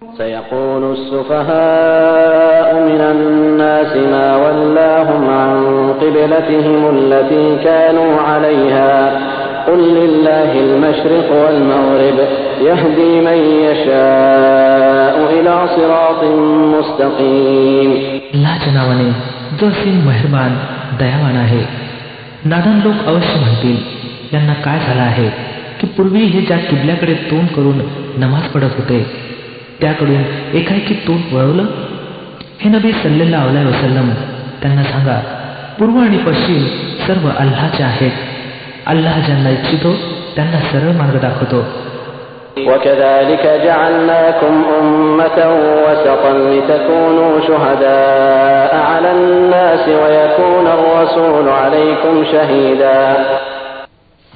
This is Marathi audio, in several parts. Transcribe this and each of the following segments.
سيقول السفهاء من الناس ما ولاهم عن قبلتهم التي كانوا عليها قل لله المشرق والمغرب يهدي من يشاء إلى صراط مستقيم. अल्लाहच्या नावाने जो असीम मेहरबान दयावान आहे. नादान लोक अवश्य म्हणतील, यांना काय झालं आहे की पूर्वी हे ज्या किबल्याकडे तोंड करून नमाज पडत होते त्याकडून एकाएकी तोंड वळवलं. हे नबी सल्लल्लाहु अलैहि वसल्लम त्यांना सांगा, पूर्व आणि पश्चिम सर्व अल्लाहचे आहेत. अल्लाह ज्यांना इच्छितो त्यांना सरळ मार्ग दाखवतो. وكذلك جعلناكم أمة وسطا لتكونوا شهداء على الناس ويكون الرسول عليكم شهيدا.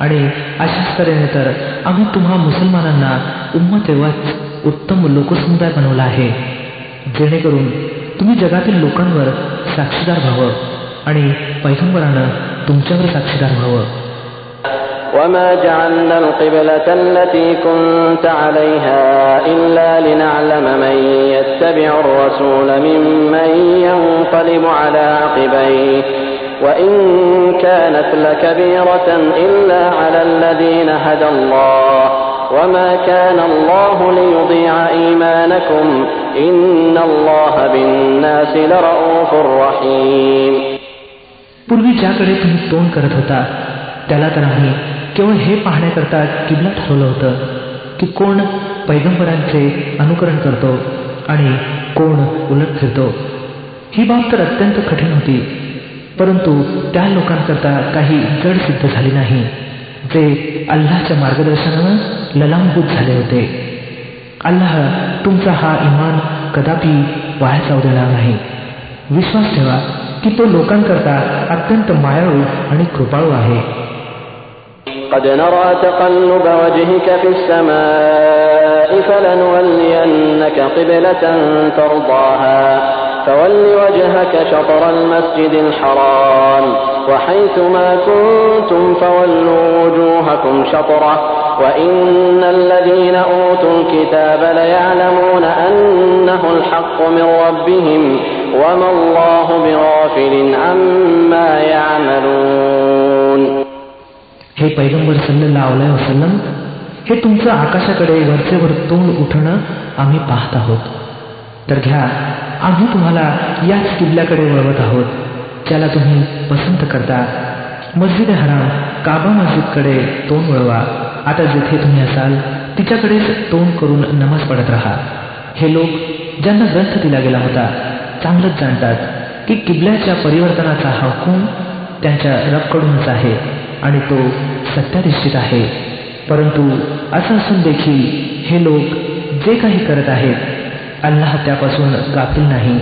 आणि अशाच तऱ्हेने तर आम्ही तुम्हा मुसलमानांना उम्मतेवत उत्तम लोकसमुदाय बनवला आहे, जेणेकरून तुम्ही जगातील लोकांवर साक्षीदार व्हावं आणि पैगंबरानं तुमच्यावर साक्षीदार व्हावं. وما جعلنا القبلة التي كنت عليها إلا لنعلم من يتبع الرسول ممن ينقلب على عقبيه وإن كانت لكبيرة إلا على الذين هدى الله وما كان الله ليضيع إيمانكم إن الله بالناس لرؤوف رحيم. पूर्वी ज्याकडे तुम्ही तोंड करत होता त्याला तर आम्ही केवळ हे पाहण्याकरता किबला ठरवलं होतं की कोण पैगंबरांचे अनुकरण करतो आणि कोण उलट फिरतो. ही बाब तर अत्यंत कठीण होती, परंतु त्या लोकांकरता काही जड सिद्ध झाली नाही जे अल्लाहच्या मार्गदर्शनानं ललामभूत झाले होते. अल्लाह तुमचा हा इमान कदापि वाया जाऊ देणार नाही. विश्वास ठेवा की तो लोकांकरता अत्यंत मायाळू आणि कृपाळू आहे. قد نرى تقلب وجهك في السماء فلنولينك قبلة ترضاها فول وجهك شطر المسجد الحرام وحيث ما كنتم فولوا وجوهكم شطره وإن الذين أوتوا الكتاب ليعلمون أنه الحق من ربهم وما الله بغافل عما يعملون. हे पैगंबर सल्लल्लाहु अलैहि वसल्लम, हे तुमचं आकाशाकडे वरचेवर तोंड उठणं आम्ही पाहत आहोत. तर घ्या, आम्ही तुम्हाला याच किबल्याकडे वळवत आहोत ज्याला तुम्ही पसंत करता. मस्जिद हराम काबा मस्जिदकडे तोंड वळवा. आता जिथे तुम्ही असाल तिच्याकडेच तोंड करून नमाज पडत राहा. हे लोक ज्यांना ग्रंथ दिला गेला होता चांगलंच जाणतात की किबल्याच्या परिवर्तनाचा हा हुकूम त्यांच्या रबकडूनच आहे आणि तो सत्याधिष्ठित आहे. परंतु असं असून देखील हे लोक जे काही करत आहेत अल्लाह त्यापासून गाफील नाही.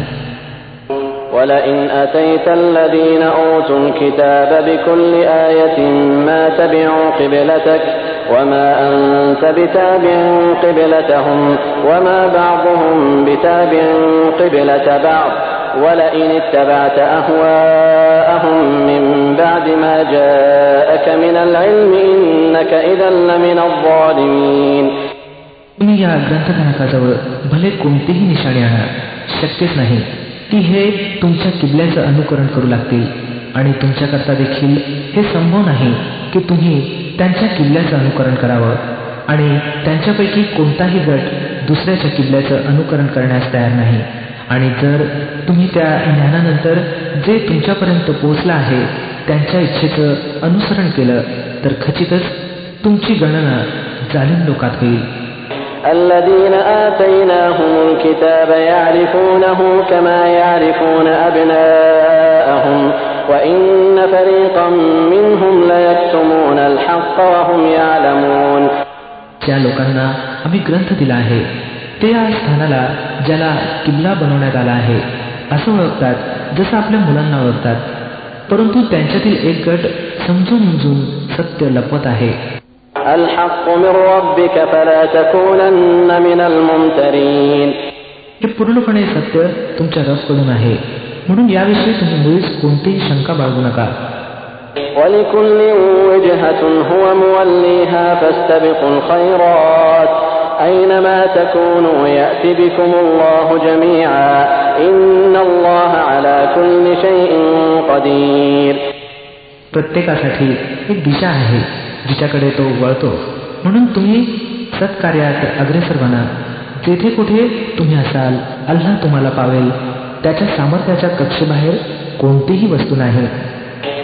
وَلَئِنْ أَتَيْتَ الَّذِينَ أُوتُوا الْكِتَابَ بِكُلِّ آيَةٍ مَا تَبِعُوا قِبْلَتَكَ وَمَا أَنْتَ بِتَابِعٍ قِبْلَتَهُمْ وَمَا بَعْضُهُمْ بِتَابِعٍ قِبْلَةَ بَعْضٍ وَلَئِنِ اتَّبَعْتَ أَهْوَاءَهُمْ مِنْ بَعْدِ مَا جَاءَكَ مِنَ الْعِلْمِ إِنَّكَ إِذًا لَمِنَ الظَّالِمِينَ. तुम्ही या ग्रंथधारकाजवळ भले कोणतीही निशाणी आणा, शक्यच नाही की हे तुमच्या किबल्याचं अनुकरण करू लागतील आणि तुमच्याकरता देखील हे संभव नाही की तुम्ही त्यांच्या किबल्याचं अनुकरण करावं आणि त्यांच्यापैकी कोणताही गट दुसऱ्याच्या किबल्याचं अनुकरण करण्यास तयार नाही. आणि जर तुम्ही त्या ज्ञानानंतर जे तुमच्यापर्यंत पोहोचलं आहे त्यांच्या इच्छेचं अनुसरण केलं तर खचितच तुमची गणना जालिम लोकात होईल. الذين آتيناهم الكتاب يعرفونه كما يعرفون أبناءهم وإن فريقا منهم ليكتمون الحق وهم يعلمون. ज्या लोकांना आम्ही ग्रंथ दिला आहे ते या स्थानाला ज्याला किबला बनवण्यात आला आहे असं ओळखतात जसं आपल्या मुलांना ओळखतात, परंतु त्यांच्यातील एक गट समजून उमजून सत्य लपवत आहे. الحق من ربك فلا تكونن من الممترين. हे पूर्णपणे सत्य तुमच्या रबकडून आहे, म्हणून याविषयी तुम्ही मुळीच कोणतीही शंका बाळगू नका. ولكل وجهة هو موليها فاستبقوا الخيرات أينما تكونوا يأت بكم الله جميعا إن الله على كل شيء قدير. प्रत्येकासाठी एक दिशा आहे जिच्याकडे तो वळतो. म्हणून तुम्ही सत्कार्यात अग्रेसर बना. जेथे कुठे तुम्ही असाल अल्लाह तुम्हाला पावेल. त्याच्या सामर्थ्याच्या कक्षेबाहेर कोणतीही वस्तू नाही.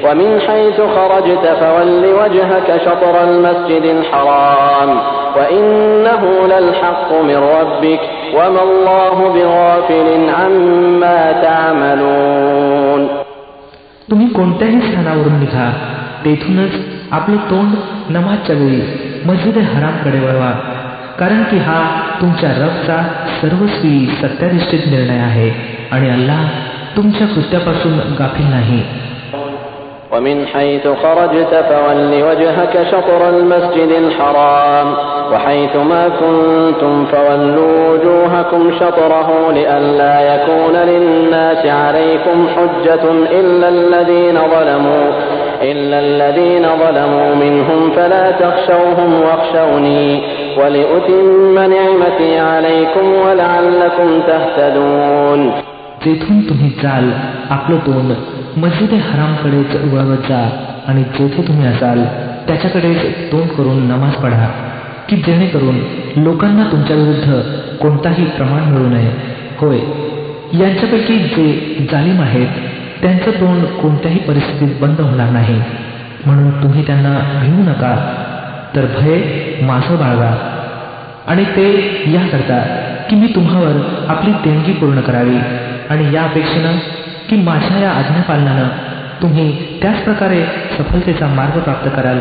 ومن حيث خرجت فول وجهك شطر المسجد الحرام وإنه للحق من ربك وما الله بغافل عما تعملون. तुम्ही कोणत्याही स्थानावरून निघा तेथूनच आपले तोंड नमाजच्या वेळी मस्जिद हरामकडे वळवा, कारण की हा तुमच्या रबचा सर्वस्वी सत्याधिष्ठित निर्णय आहे आणि अल्लाह तुमच्या कृत्यापासून गाफील नाही. ومن حيث خرجت فول وجهك شطر المسجد الحرام وحيث ما كنتم فولوا وجوهكم شطره لئلا يكون للناس عليكم حجة إلا الذين ظلموا منهم فلا تخشوهم واخشوني ولأتم نعمتي عليكم ولعلكم تهتدون. जेथून तुम्ही जाल आपलं तोंड मस्जिद हरामकडेच वळवत जा आणि जेथे तुम्ही असाल त्याच्याकडेच तोंड करून नमाज पढा, की जेणेकरून लोकांना तुमच्या विरुद्ध कोणताही प्रमाण मिळू नये. होय, यांच्यापैकी जे जालिम आहेत त्यांचं तोंड कोणत्याही परिस्थितीत बंद होणार नाही. म्हणून तुम्ही त्यांना भिवू नका, तर भय माझं बाळगा. आणि ते याकरता की मी तुम्हावर आपली देणगी पूर्ण करावी आणि या अपेक्षेनं की माझ्या या आज्ञापालनानं तुम्ही त्याच प्रकारे सफलतेचा मार्ग प्राप्त कराल.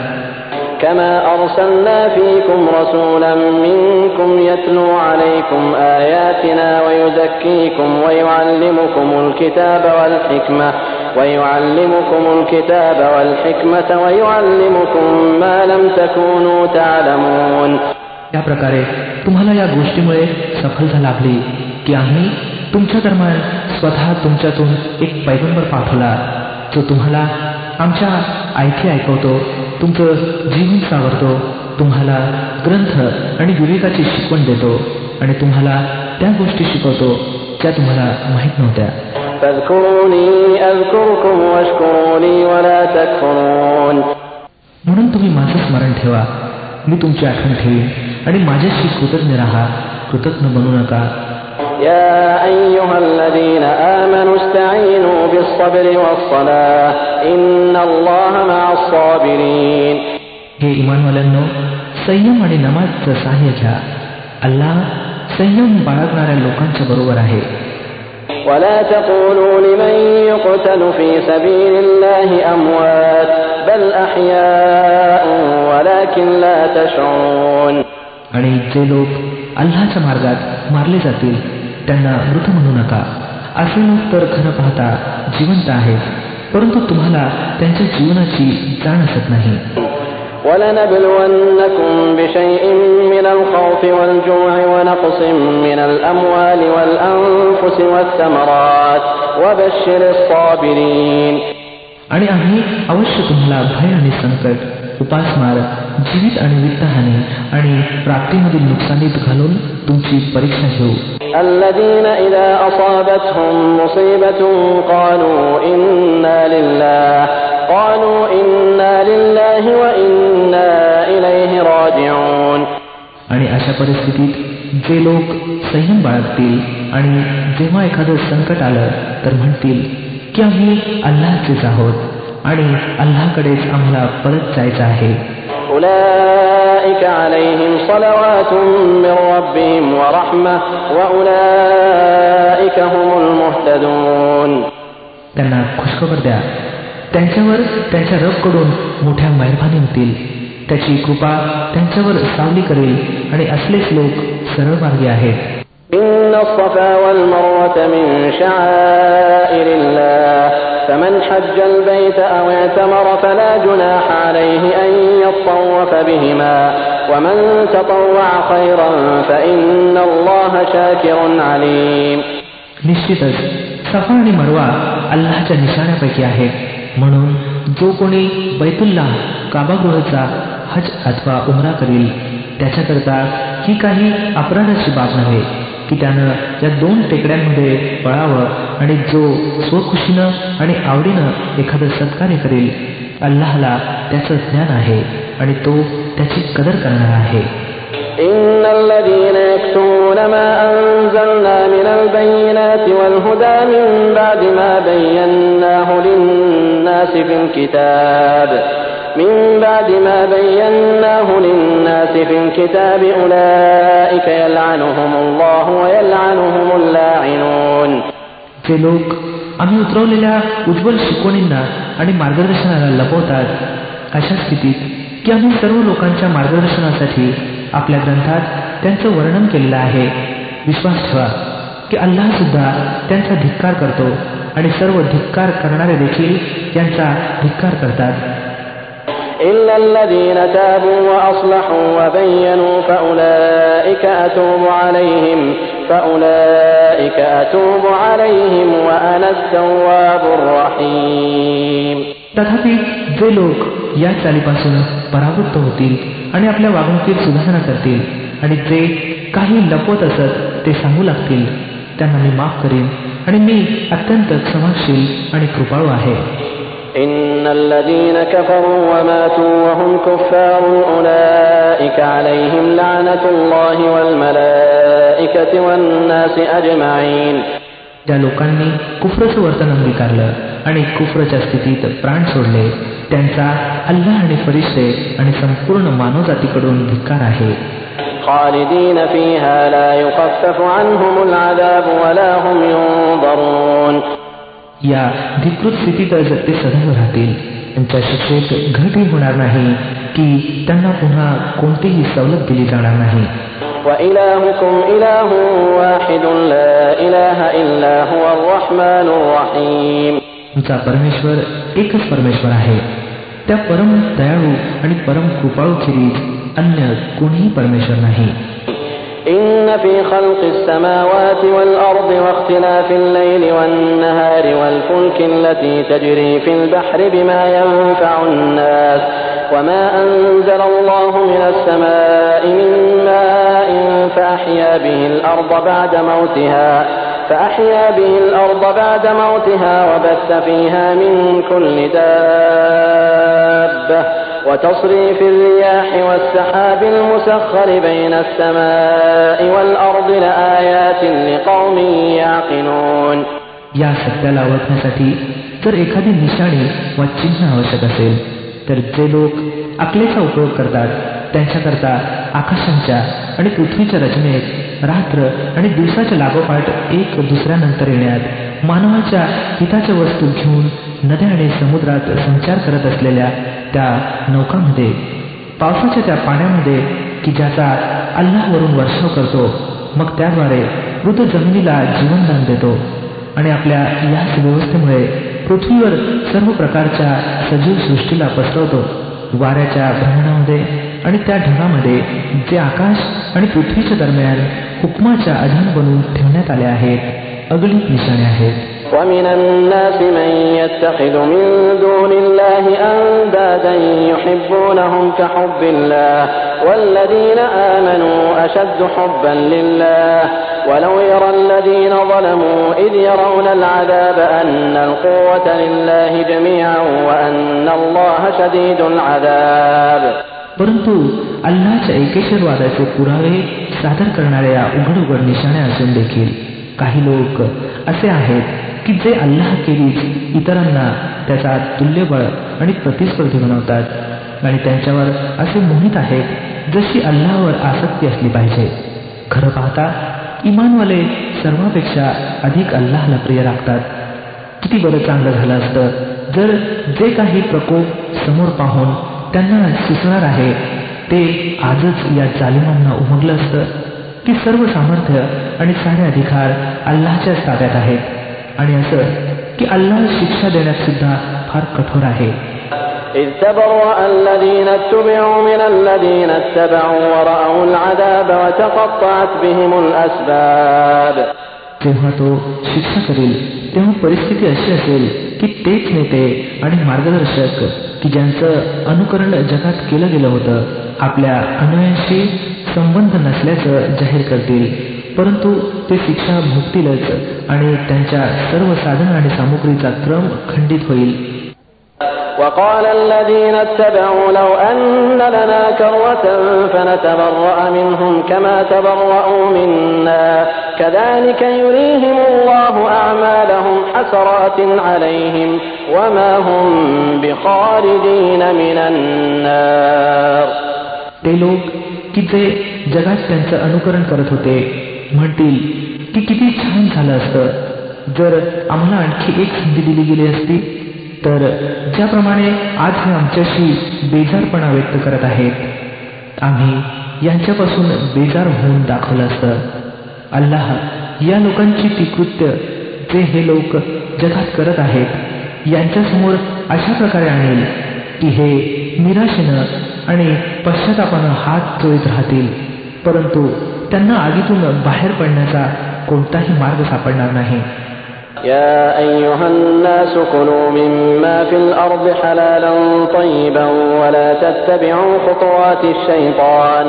كما أرسلنا فيكم رسولا منكم يتلو عليكم آياتنا ويزكيكم ويعلمكم الكتاب والحكمة ويعلمكم ما لم تكونوا تعلمون. या प्रकारे तुम्हाला या गोष्टीमुळे सफलता लाभली की आम्ही तुमच्या दरम्यान स्वतः तुमच्यातून एक पैगंबर पाठवला जो तुम्हाला आमच्या ऐकी ऐकवतो, तुमचं जीवन सावरतो, तुम्हाला ग्रंथ आणि विवेकाची शिकवण देतो आणि तुम्हाला त्या गोष्टी शिकवतो ज्या तुम्हाला माहीत नव्हत्या. म्हणून तुम्ही माझं स्मरण ठेवा, मी तुमची आठवण ठेवीन आणि माझ्याशी कृतज्ञ राहा, कृतज्ञ बनू नका. يا أيها الذين آمنوا استعينوا بالصبر والصلاة إن الله مع الصابرين. हे इमानवाल्यांनो, संयम आणि नमाजचं सहाय्य घ्या. अल्लाह संयम बाळगणाऱ्या लोकांच्या बरोबर आहे. ولا تقولوا لمن يقتل في سبيل الله أموات بل أحياء ولكن لا تشعرون. आणि जे लोक अल्लाहच्या मार्गात मारले जातील त्यांना मृत म्हणू नका. असे लोक तर खरं पाहता जिवंत आहेत, परंतु तुम्हाला त्यांच्या जीवनाची जाण असत नाही. وَلَنَبْلُوَنَّكُمْ بِشَيْءٍ مِّنَ الْخَوْفِ وَالْجُوعِ وَنَقْصٍ مِّنَ الْأَمْوَالِ وَالْأَنفُسِ وَالثَّمَرَاتِ وَبَشِّرِ الصَّابِرِينَ. आणि आम्ही अवश्य तुम्हाला भय आणि संकट, उपासमार, जीवित आणि वित्तहानी आणि प्राप्तीमधील नुकसानीत घालून तुमची परीक्षा घेऊ. الذين إذا أصابتهم مصيبة قالوا إنا لله وإنا إليه راجعون. आणि अशा परिस्थितीत जे लोक संयम बाळगतील आणि जेव्हा एखादं संकट आलं तर म्हणतील की आम्ही अल्लाहचेच आहोत आणि अल्लाहकडेच आम्हाला परत जायचं आहे. أولئك عليهم صلوات من ربهم ورحمة وأولئك هم المهتدون. त्यांना खुशखबर द्या, त्यांच्यावर त्यांच्या रबकडून मोठ्या मेहरबानी होतील, त्याची कृपा त्यांच्यावर सावली करेल आणि असलेच लोक सरळ मार्गी आहेत. إن الصفا والمروة من شعائر الله فمن حج البيت أو اعتمر فلا جناح عليه أن يطوف بهما ومن تطوع خيرا فإن الله شاكر عليم. निश्चितच सफा आणि मरवा अल्लाहच्या निशाण्यापैकी आहेत, म्हणून जो कोणी बैतुल्लाह काबागृहाचा हज अथवा उमरा करील त्याच्याकरता ही काही अपराधाची बाब नव्हे की त्यानं या 2 टेकड्यांमध्ये पळावं आणि जो स्वखुशीनं आणि आवडीनं एखादं सत्कार्य करेल, अल्लाहला त्याचं ज्ञान आहे आणि तो त्याची कदर करणार आहे. إن الذين يكتمون ما أنزلنا من البينات والهدى من بعد ما بيناه للناس في الكتاب أولئك يلعنهم الله ويلعنهم اللاعنون. जे लोक आम्ही उतरवलेल्या उज्ज्वल शिकवणींना आणि मार्गदर्शनाला लपवतात, अशा स्थितीत की आम्ही सर्व लोकांच्या मार्गदर्शनासाठी आपल्या ग्रंथात त्यांचं वर्णन केलेलं आहे, विश्वास ठेवा की अल्लाह सुद्धा त्यांचा धिक्कार करतो आणि सर्व धिक्कार करणारे देखील त्यांचा धिक्कार करतात. إلا الذين تابوا وأصلحوا وبينوا فأولئك أتوب عليهم وأنا التواب الرحيم. तथापि जे लोक या चालीपासून परावृत्त होतील आणि आपल्या वागणुकीत सुधारणा करतील आणि जे काही लपवत असत ते सांगू लागतील, त्यांना मी माफ करीन आणि मी अत्यंत क्षमाशील आणि कृपाळू आहे. إن الذين كفروا وماتوا وهم كفار أولئك عليهم لعنة الله والملائكة والناس أجمعين. ज्या लोकांनी कुफ्रचं वर्तन अंगीकारलं आणि कुफ्रच्या स्थितीत प्राण सोडले, त्यांचा अल्लाह आणि फरिश्ते आणि संपूर्ण मानवजातीकडून धिक्कार आहे. خالدين فيها لا يخفف عنهم العذاب ولا هم ينظرون. या धिकृत स्थितीतच ते सदैव राहतील. त्यांच्या शिक्षेत घटही होणार नाही की त्यांना पुन्हा कोणतीही सवलत दिली जाणार नाही. وإلهكم إله واحد لا إله إلا هو الرحمن الرحيم. तुमचा परमेश्वर एकच परमेश्वर आहे, त्या परम दयाळू आणि परम कृपाळूखेरीज अन्य कोणीही परमेश्वर नाही. إن في خلق السماوات والأرض واختلاف الليل والنهار والفلك التي تجري في البحر بما ينفع الناس وما أنزل الله من السماء من ماء فأحيا به الأرض بعد موتها وبث فيها من كل دابة وتصريف الرياح والسحاب المسخر بين السماء والأرض لآيات لقوم يعقلون. या सत्याला ओळखण्यासाठी जर एखादी निशाणी वा चिन्ह आवश्यक असेल तर जे लोक अकलेचा उपयोग करतात त्यांच्याकरता आकाशांच्या आणि पृथ्वीच्या रचनेत रात्र आणि दिवसाच्या लागोपाठ एक दुसऱ्यानंतर येण्यात, मानवाच्या हिताच्या वस्तू घेऊन नद्या आणि समुद्रात संचार करत असलेल्या त्या नौकांमध्ये, पावसाच्या त्या पाण्यामध्ये की ज्याचा अल्लाहवरून वर्षाव करतो, मग त्याद्वारे मृत जमिनीला जीवनदान देतो आणि आपल्या याच व्यवस्थेमुळे पृथ्वीवर सर्व प्रकारच्या सजीव सृष्टीला पसरवतो. वाऱ्याच्या भ्रमणामध्ये आणि त्या ढगामध्ये जे आकाश आणि पृथ्वीच्या दरम्यान हुकमाच्या अधीन बनवून ठेवण्यात आले आहेत, अगणित निशाणे आहेत. ومن الناس من يتخذ من دون الله أندادا يحبونهم كحب الله والذين آمنوا أشد حبا لله ولو يرى الذين ظلموا إذ يرون العذاب أن القوة لله جميعا وأن الله شديد العذاب. परंतु अल्लाहच्या एकेश्वरवादाचे पुरावे सादर करणाऱ्या उघड उघड निशाणे असून देखील काही लोक असे आहेत की जे अल्लाहखेरीज इतरांना त्याचा तुल्यबळ आणि प्रतिस्पर्धी बनवतात आणि त्यांच्यावर असे मोहित आहेत जशी अल्लाहवर आसक्ती असली पाहिजे. खरं पाहता इमानवाले सर्वांपेक्षा अधिक अल्लाहला प्रिय राखतात. किती बरं चांगलं झालं असतं जर जे काही प्रकोप समोर पाहून त्यांना सुचणार आहे ते आजच या जालिमांना उमगलं असतं की सर्व सामर्थ्य आणि सारे अधिकार अल्लाहच्याच ताब्यात आहेत आणि असं की अल्लाह शिक्षा देण्यात सुद्धा फार कठोर आहे. إذ تبرأ الذين اتبعوا من الذين اتبعوا ورأوا العذاب وتقطعت بهم الأسباب. जेव्हा तो शिक्षा करेल तेव्हा परिस्थिती अशी असेल की तेच नेते आणि मार्गदर्शक की ज्यांचं अनुकरण जगात केलं गेलं होतं आपल्या अन्वयांशी संबंध नसल्याचं जाहीर करतील, परंतु ते शिक्षा भोगतीलच आणि त्यांच्या सर्व साधन आणि सामुग्रीचा क्रम खंडित होईल. وقال الذين اتبعوا لو أن لنا كرة فنتبرأ منهم كما تبرأوا منا كذلك يريهم الله أعمالهم حسرات عليهم وما هم بخارجين من النار. ते लोक की जे जगात त्यांचं अनुकरण करत होते म्हणतील की किती छान झालं असतं जर आम्हाला आणखी एक संधी दिली गेली असती. तर ज्याप्रमाणे आज हे आमच्याशी बेजारपणा व्यक्त करत आहेत, आम्ही यांच्यापासून बेजार होऊन दाखवलं असतं. अल्लाह या लोकांची ती कृत्य जे हे लोक जगात करत आहेत यांच्यासमोर अशा प्रकारे आणेल की हे निराशेनं आणि पश्चातापानं हात चोळीत राहतील, परंतु त्यांना आगीतून बाहेर पडण्याचा कोणताही मार्ग सापडणार नाही. يا أيها الناس كلوا مما في الأرض حلالا طيبا ولا تتبعوا خطوات الشيطان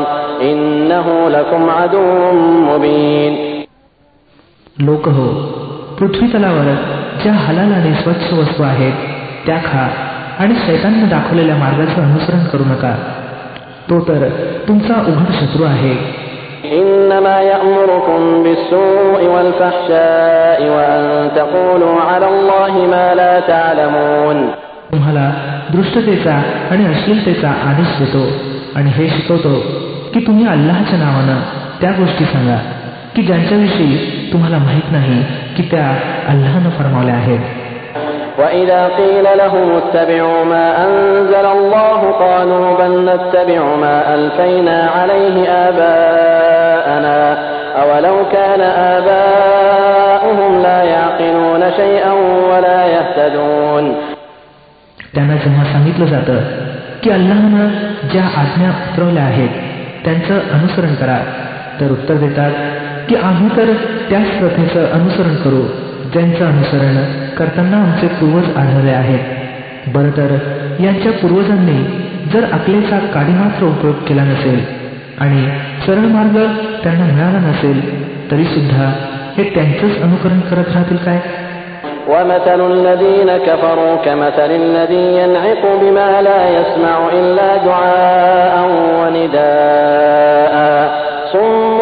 إنه لكم عدو مبين. लोक हो, पृथ्वी तलावर ज्या हलाल आणि स्वच्छ वस्तू आहेत त्या खा आणि शैतानने दाखवलेल्या मार्गाचं अनुसरण करू नका. तो तर तुमचा उघड शत्रू आहे. إنما يأمركم بالسوء والفحشاء وأن تقولوا على الله ما لا تعلمون. तुम्हाला दृष्टतेचा आणि अश्लीलतेचा आदेश देतो आणि हे शिकवतो की तुम्ही अल्लाहच्या नावानं त्या गोष्टी सांगा की ज्यांच्याविषयी तुम्हाला माहित नाही की त्या अल्लाहनं फरमावल्या आहेत. وَإِذَا قِيلَ لَهُمُ اتَّبِعُوا مَا أَنزَلَ اللَّهُ قَالُوا بَلْ نَتَّبِعُ مَا أَلْفَيْنَا عَلَيْهِ آبَاءَنَا أَوَلَوْ كَانَ آبَاؤُهُمْ لَا يَعْقِلُونَ شَيْئًا وَلَا يَهْتَدُونَ. त्यांना जेव्हा सांगितलं जातं की अल्लाहनं ज्या आज्ञा उतरवल्या आहेत त्यांचं अनुसरण करा, तर उत्तर देतात की आम्ही तर त्याच प्रथेचं अनुसरण करू ज्यांचं अनुसरण करताना आमचे पूर्वज आढळले आहेत. बरं तर यांच्या पूर्वजांनी जर अकलेचा काडीमात्र उपयोग केला नसेल आणि सरळ मार्ग त्यांना मिळाला नसेल तरी सुद्धा हे त्यांचंच अनुकरण करत राहतील काय. وَمَثَلُ الَّذِينَ كَفَرُوا كَمَثَلِ الَّذِي يَنْعِقُ بِمَا لَا يَسْمَعُ إِلَّا دُعَاءً وَنِدَاءً صُمٌّ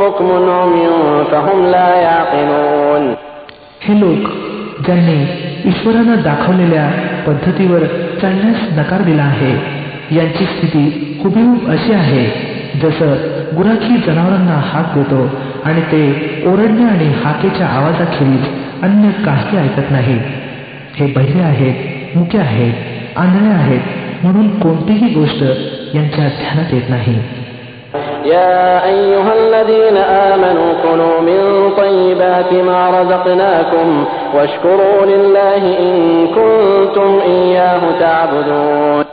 بُكْمٌ عُمْيٌ فَهُمْ لَا يَعْقِلُونَ. हे लोक ज्यांनी ईश्वरानं दाखवलेल्या पद्धतीवर चालण्यास नकार दिला आहे यांची स्थिती हुबेहूब अशी आहे जसं गुराखी जनावरांना हाक देतो आणि ते ओरडणे आणि हाकेच्या आवाजाखेरीज अन्य काही ऐकत नाही. हे बहिरे आहेत, मुके आहेत, आंधळे आहेत म्हणून कोणतीही गोष्ट यांच्या ध्यानात येत नाही. يا أيها الذين آمنوا كلوا من طيبات ما رزقناكم واشكروا لله إن كنتم إياه تعبدون.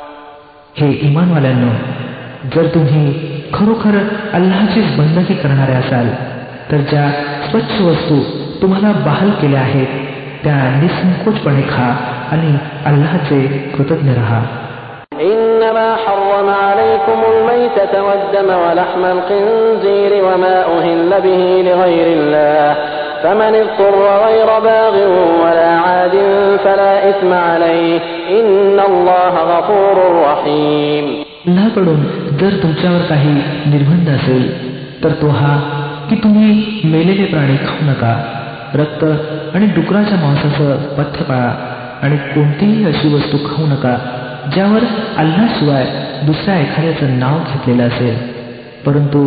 हे ईमानवाल्यांनो, जर तुम्ही खरोखर अल्लाहचीच बंदगी करणारे असाल तर ज्या स्वच्छ वस्तू तुम्हाला बहाल केल्या आहेत त्या निसंकोचपणे खा आणि अल्लाहचे कृतज्ञ राहा. إنما حرم عليكم الميتة والدم ولحم الخنزير وما أهل به لغير الله فمن اضطر غير باغ ولا عاد فلا إثم عليه إن الله غفور رحيم. अल्लाहकडून जर तुमच्यावर काही निर्बंध असेल तर तो हा की तुम्ही मेलेले प्राणी खाऊ नका, रक्त आणि डुकराच्या मांसाचं पथ्य पाळा आणि कोणतीही अशी वस्तू खाऊ नका ज्यावर अल्लाशिवाय दुसऱ्या एखाद्याचं नाव घेतलेलं असेल. परंतु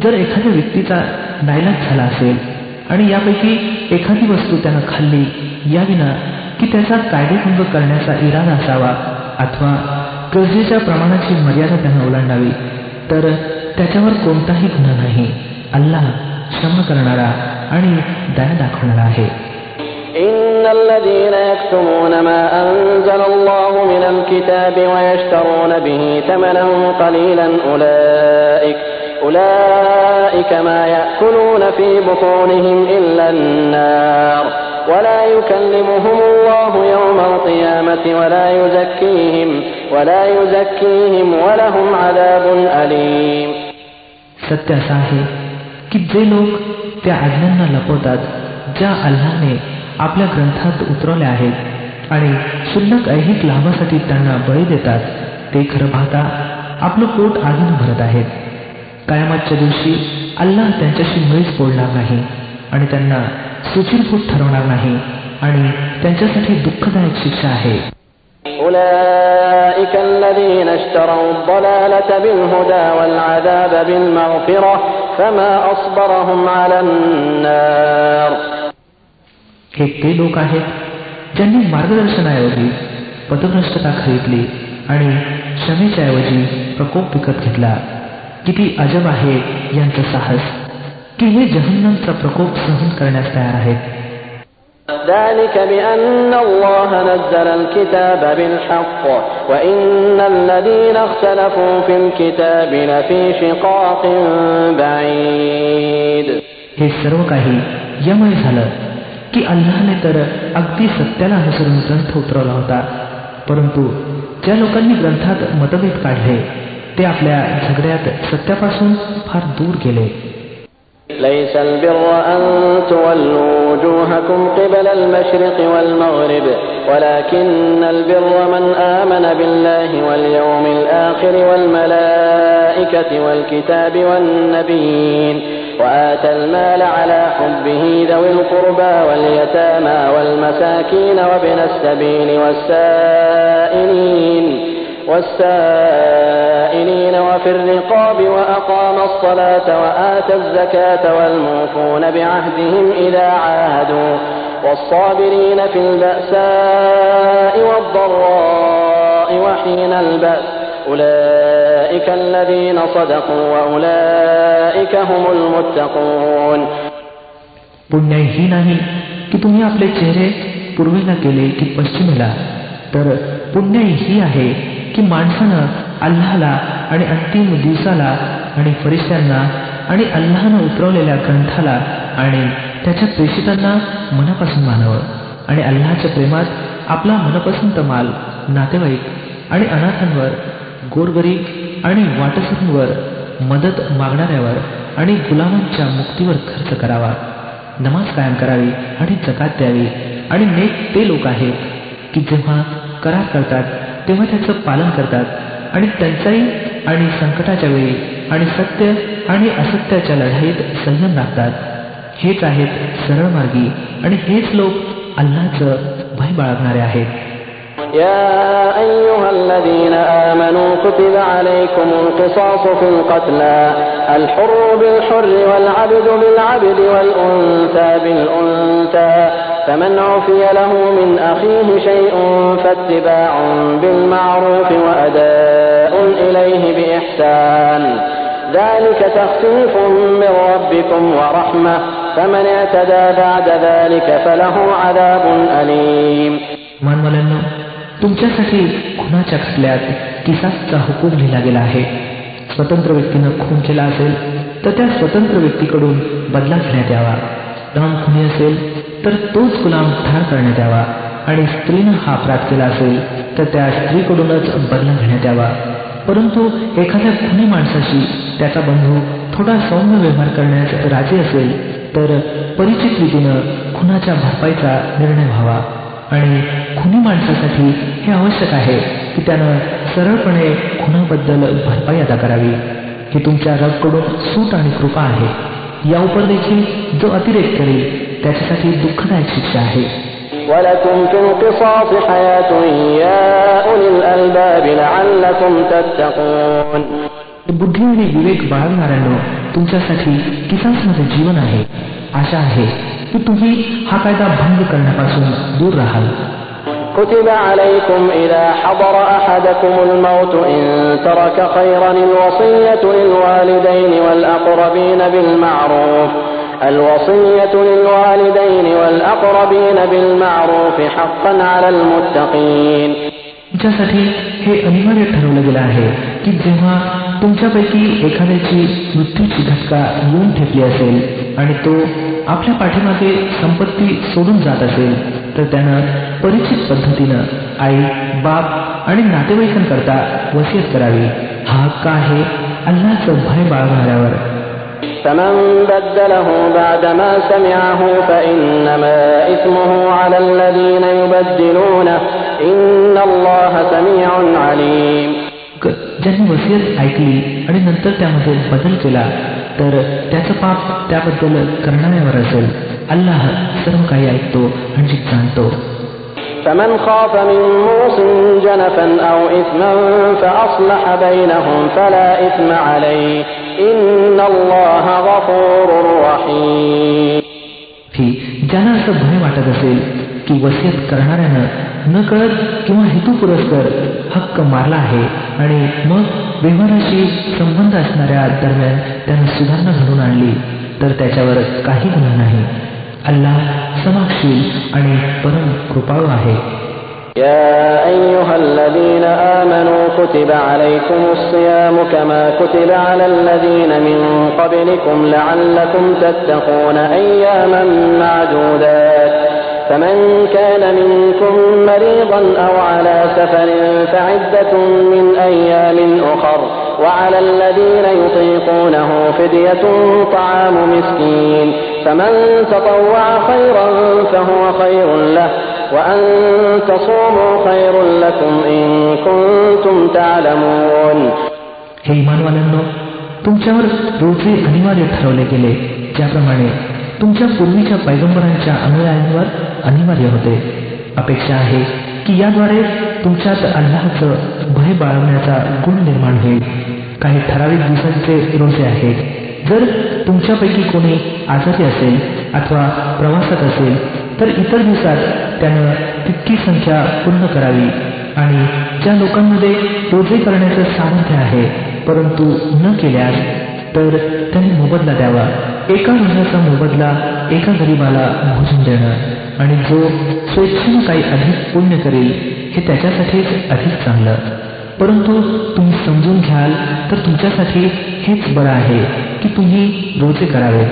जर एखाद्या व्यक्तीचा नाईलाज झाला असेल आणि यापैकी एखादी वस्तू त्यानं खाल्ली याविना की त्याचा कायदेभंग करण्याचा इरादा असावा अथवा गरजेच्या प्रमाणाची मर्यादा त्यानं ओलांडावी तर त्याच्यावर कोणताही गुन्हा नाही. अल्लाह क्षमा करणारा आणि दया दाखवणारा आहे. إن الذين يكتمون ما أنزل الله من الكتاب ويشترون به ثمنا قليلا أولئك ما يأكلون في بطونهم إلا النار ولا يكلمهم الله يوم القيامة ولا يزكيهم ولهم عذاب أليم. सत्य असं आहे की जे लोक त्या आज्ञांना लपवतात ज्या अल्लाहने आपल्या ग्रंथात उतरवले आहेत आणि क्षुल्लक ऐहिक लाभासाठी त्यांना बळी देतात, ते खरं पाहता आपलं पोट आगीने भरत आहेत. कयामतच्या दिवशी अल्लाह त्यांच्याशी मुळीच बोलणार नाही आणि त्यांना सुचिरभूत ठरवणार नाही आणि त्यांच्यासाठी दुःखदायक शिक्षा आहे. أولئك الذين اشتروا الضلالة بالهدى والعذاب بالمغفرة فما أصبرهم على النار. हे ते लोक आहेत ज्यांनी मार्गदर्शनाऐवजी पथभ्रष्टता खरीदली आणि क्षमेच्या ऐवजी प्रकोप विकत घेतला. किती अजब आहे यांचं साहस की हे जहन्नमचा प्रकोप सहन करण्यास तयार आहेत. ذلك بأن الله نزل الكتاب بالحق وإن الذين اختلفوا في الكتاب لفي شقاق بعيد. हे सर्व काही यामुळे झालं की अल्लाहने तर अगदी सत्याला अनुसरून ग्रंथ उतरवला होता, परंतु ज्या लोकांनी ग्रंथात मतभेद काढले ते आपल्या झगड्यात सत्यापासून फार दूर गेले. ليس البر أن تولوا وجوهكم قبل المشرق والمغرب ولكن البر من آمن بالله واليوم الآخر والملائكة والكتاب والنبيين وآتى المال على حبه ذوي القربى واليتامى والمساكين وابن السبيل والسائلين وفي الرقاب وأقام الصلاة وآتى الزكاة والموفون بعهدهم إذا عاهدوا والصابرين في البأساء والضراء وحين البأس أولئك الذين صدقوا وأولئك هم المتقون. पुण्य ही नाही की तुम्ही आपले चेहरे पूर्वेला केले की पश्चिमेला, तर पुण्य ही आहे की माणसानं अल्लाहला आणि अंतिम दिवसाला आणि फरिश्त्यांना आणि अल्लाहनं उतरवलेल्या ग्रंथाला आणि त्याच्या प्रेषितांना मनापासून मानावं आणि अल्लाहच्या प्रेमात आपला मनपसंत माल नातेवाईक आणि अनाथांवर, गोरगरीब आणि वाटसरूंवर, मदत मागणाऱ्यावर आणि गुलामांच्या मुक्तीवर खर्च करावा. नमाज कायम करावी आणि जकात द्यावी. आणि नेक ते लोक आहेत की जेव्हा करार करतात तेव्हा त्याचं पालन करतात आणि त्यांचाही आणि संकटाच्या वेळी आणि सत्य आणि असत्याच्या लढाईत संयम राखतात. हेच आहेत सरळ मार्गी आणि हेच लोक अल्लाहचं भय बाळगणारे आहेत. يا أيها الذين آمنوا كتب عليكم القصاص في القتلى الحر بالحر والعبد بالعبد والأنثى بالأنثى فمن عفي له من أخيه شيء فاتباع بالمعروف وأداء إليه بإحسان ذلك تخفيف من ربكم ورحمة فمن اعتدى بعد ذلك فله عذاب أليم. मानवाल्यांनो, तुमच्यासाठी खुनाच्या खटल्यात किसासचा हुकूम लिहिला गेला आहे. स्वतंत्र व्यक्तीनं खून केला असेल तर त्या स्वतंत्र व्यक्तीकडून बदला घेण्यात यावा. दाम खुनी असेल तर तोच गुलाम ठार करण्यात यावा आणि स्त्रीनं हा अपराध केला असेल तर त्या स्त्रीकडूनच बदला घेण्यात यावा. परंतु एखाद्या खुनी माणसाशी त्याचा बंधू थोडा सौम्य व्यवहार करण्यास राजी असेल तर परिचित रीतीनं खुनाच्या भरपाईचा निर्णय व्हावा. आणि खुनी माणसासाठी हे आवश्यक आहे की त्यानं सरळपणे खुनाबद्दल भरपाई अदा करावी. ही तुमच्या रबकडून सूट आणि कृपा आहे. या उपर देखील जो अतिरेक करेल त्याच्यासाठी दुःखदायक शिक्षा आहे. ولكم في القصاص حياة يا أولي الألباب لعلكم تتقون. बुद्धी आणि विवेक बाळगणाऱ्यांनो, तुमच्यासाठी किसासमध्ये जीवन आहे. आशा आहे की तुम्ही हा कायदा भंग करण्यापासून दूर राहाल. كتب عليكم إذا حضر أحدكم الموت إن ترك خيرا الوصية للوالدين بالمعروف حقا على المتقين. तुमच्यासाठी हे अनिवार्य ठरवलं गेलं आहे की जेव्हा तुमच्यापैकी एखाद्याची मृत्यूची झटका येऊन ठेपली असेल आणि तो आपल्या पाठीमागे संपत्ती सोडून जात असेल तर त्यानं परिचित पद्धतीनं आई, बाप आणि नातेवाईकांकरता वसियत करावी. हा हक्क आहे अल्लाहचं भय बाळगणाऱ्यावर. فمن بدله بعدما سمعه فإنما إثمه على الذين يبدلونه إن الله سميع عليم. ज्यांनी वसियत ऐकली आणि नंतर त्यामध्ये बदल केला तर त्याचं पाप त्याबद्दल करणाऱ्यावर असेल. अल्लाह सर्व काही ऐकतो आणि जाणतो. فمن خاف من موص جنفا أو إثما فأصلح بينهم فلا إثم عليه إن الله غفور رحيم. ज्यांना असं भय वाटत असेल की वसियत करणाऱ्यानं न कळत किंवा हेतुपुरस्कर हक्क मारला आहे आणि मग व्यवहाराशी संबंध असणाऱ्या दरम्यान त्यानं सुधारणा घडून आणली तर त्याच्यावर काही गुन्हा नाही. अल्लाह क्षमाशील आणि परम कृपाळू आहे. يا أيها الذين آمنوا كتب عليكم الصيام كما كتب على الذين من قبلكم لعلكم تتقون أياما معدودات فمن كان منكم مريضا أو على سفر فعدة من أيام أخر وعلى الذين يطيقونه فدية طعام مسكين فمن تطوع خيرا فهو خير له وأن تصوموا خير لكم إن كنتم تعلمون. हे इमानवाल्यांनो, तुमच्यावर रोजे अनिवार्य ठरवले गेले ज्याप्रमाणे तुमच्या पूर्वीच्या पैगंबरांच्या अनुयायांवर अनिवार्य होते. अपेक्षा आहे की याद्वारे तुमच्यात अल्लाहचं भय बाळगण्याचा गुण निर्माण होईल. काही ठराविक दिवसांचे रोजे आहेत. जर तुमच्यापैकी कोणी आजारी असेल अथवा प्रवासात असेल तर इतर दिवसात त्यानं तितकी संख्या पूर्ण करावी. आणि ज्या लोकांमध्ये रोजे करण्याचं सामर्थ्य आहे परंतु न केल्यास तर त्यांनी मोबदला द्यावा. एका रोजाचा मोबदला एका गरीबाला भोजन देणं आणि जो स्वेच्छेने काही अधिक पुण्य करेल हे त्याच्यासाठीच अधिक चांगलं. परंतु तुम्ही समजून घ्याल तर तुमच्यासाठी हेच बरं आहे की तुम्ही रोजे करावे.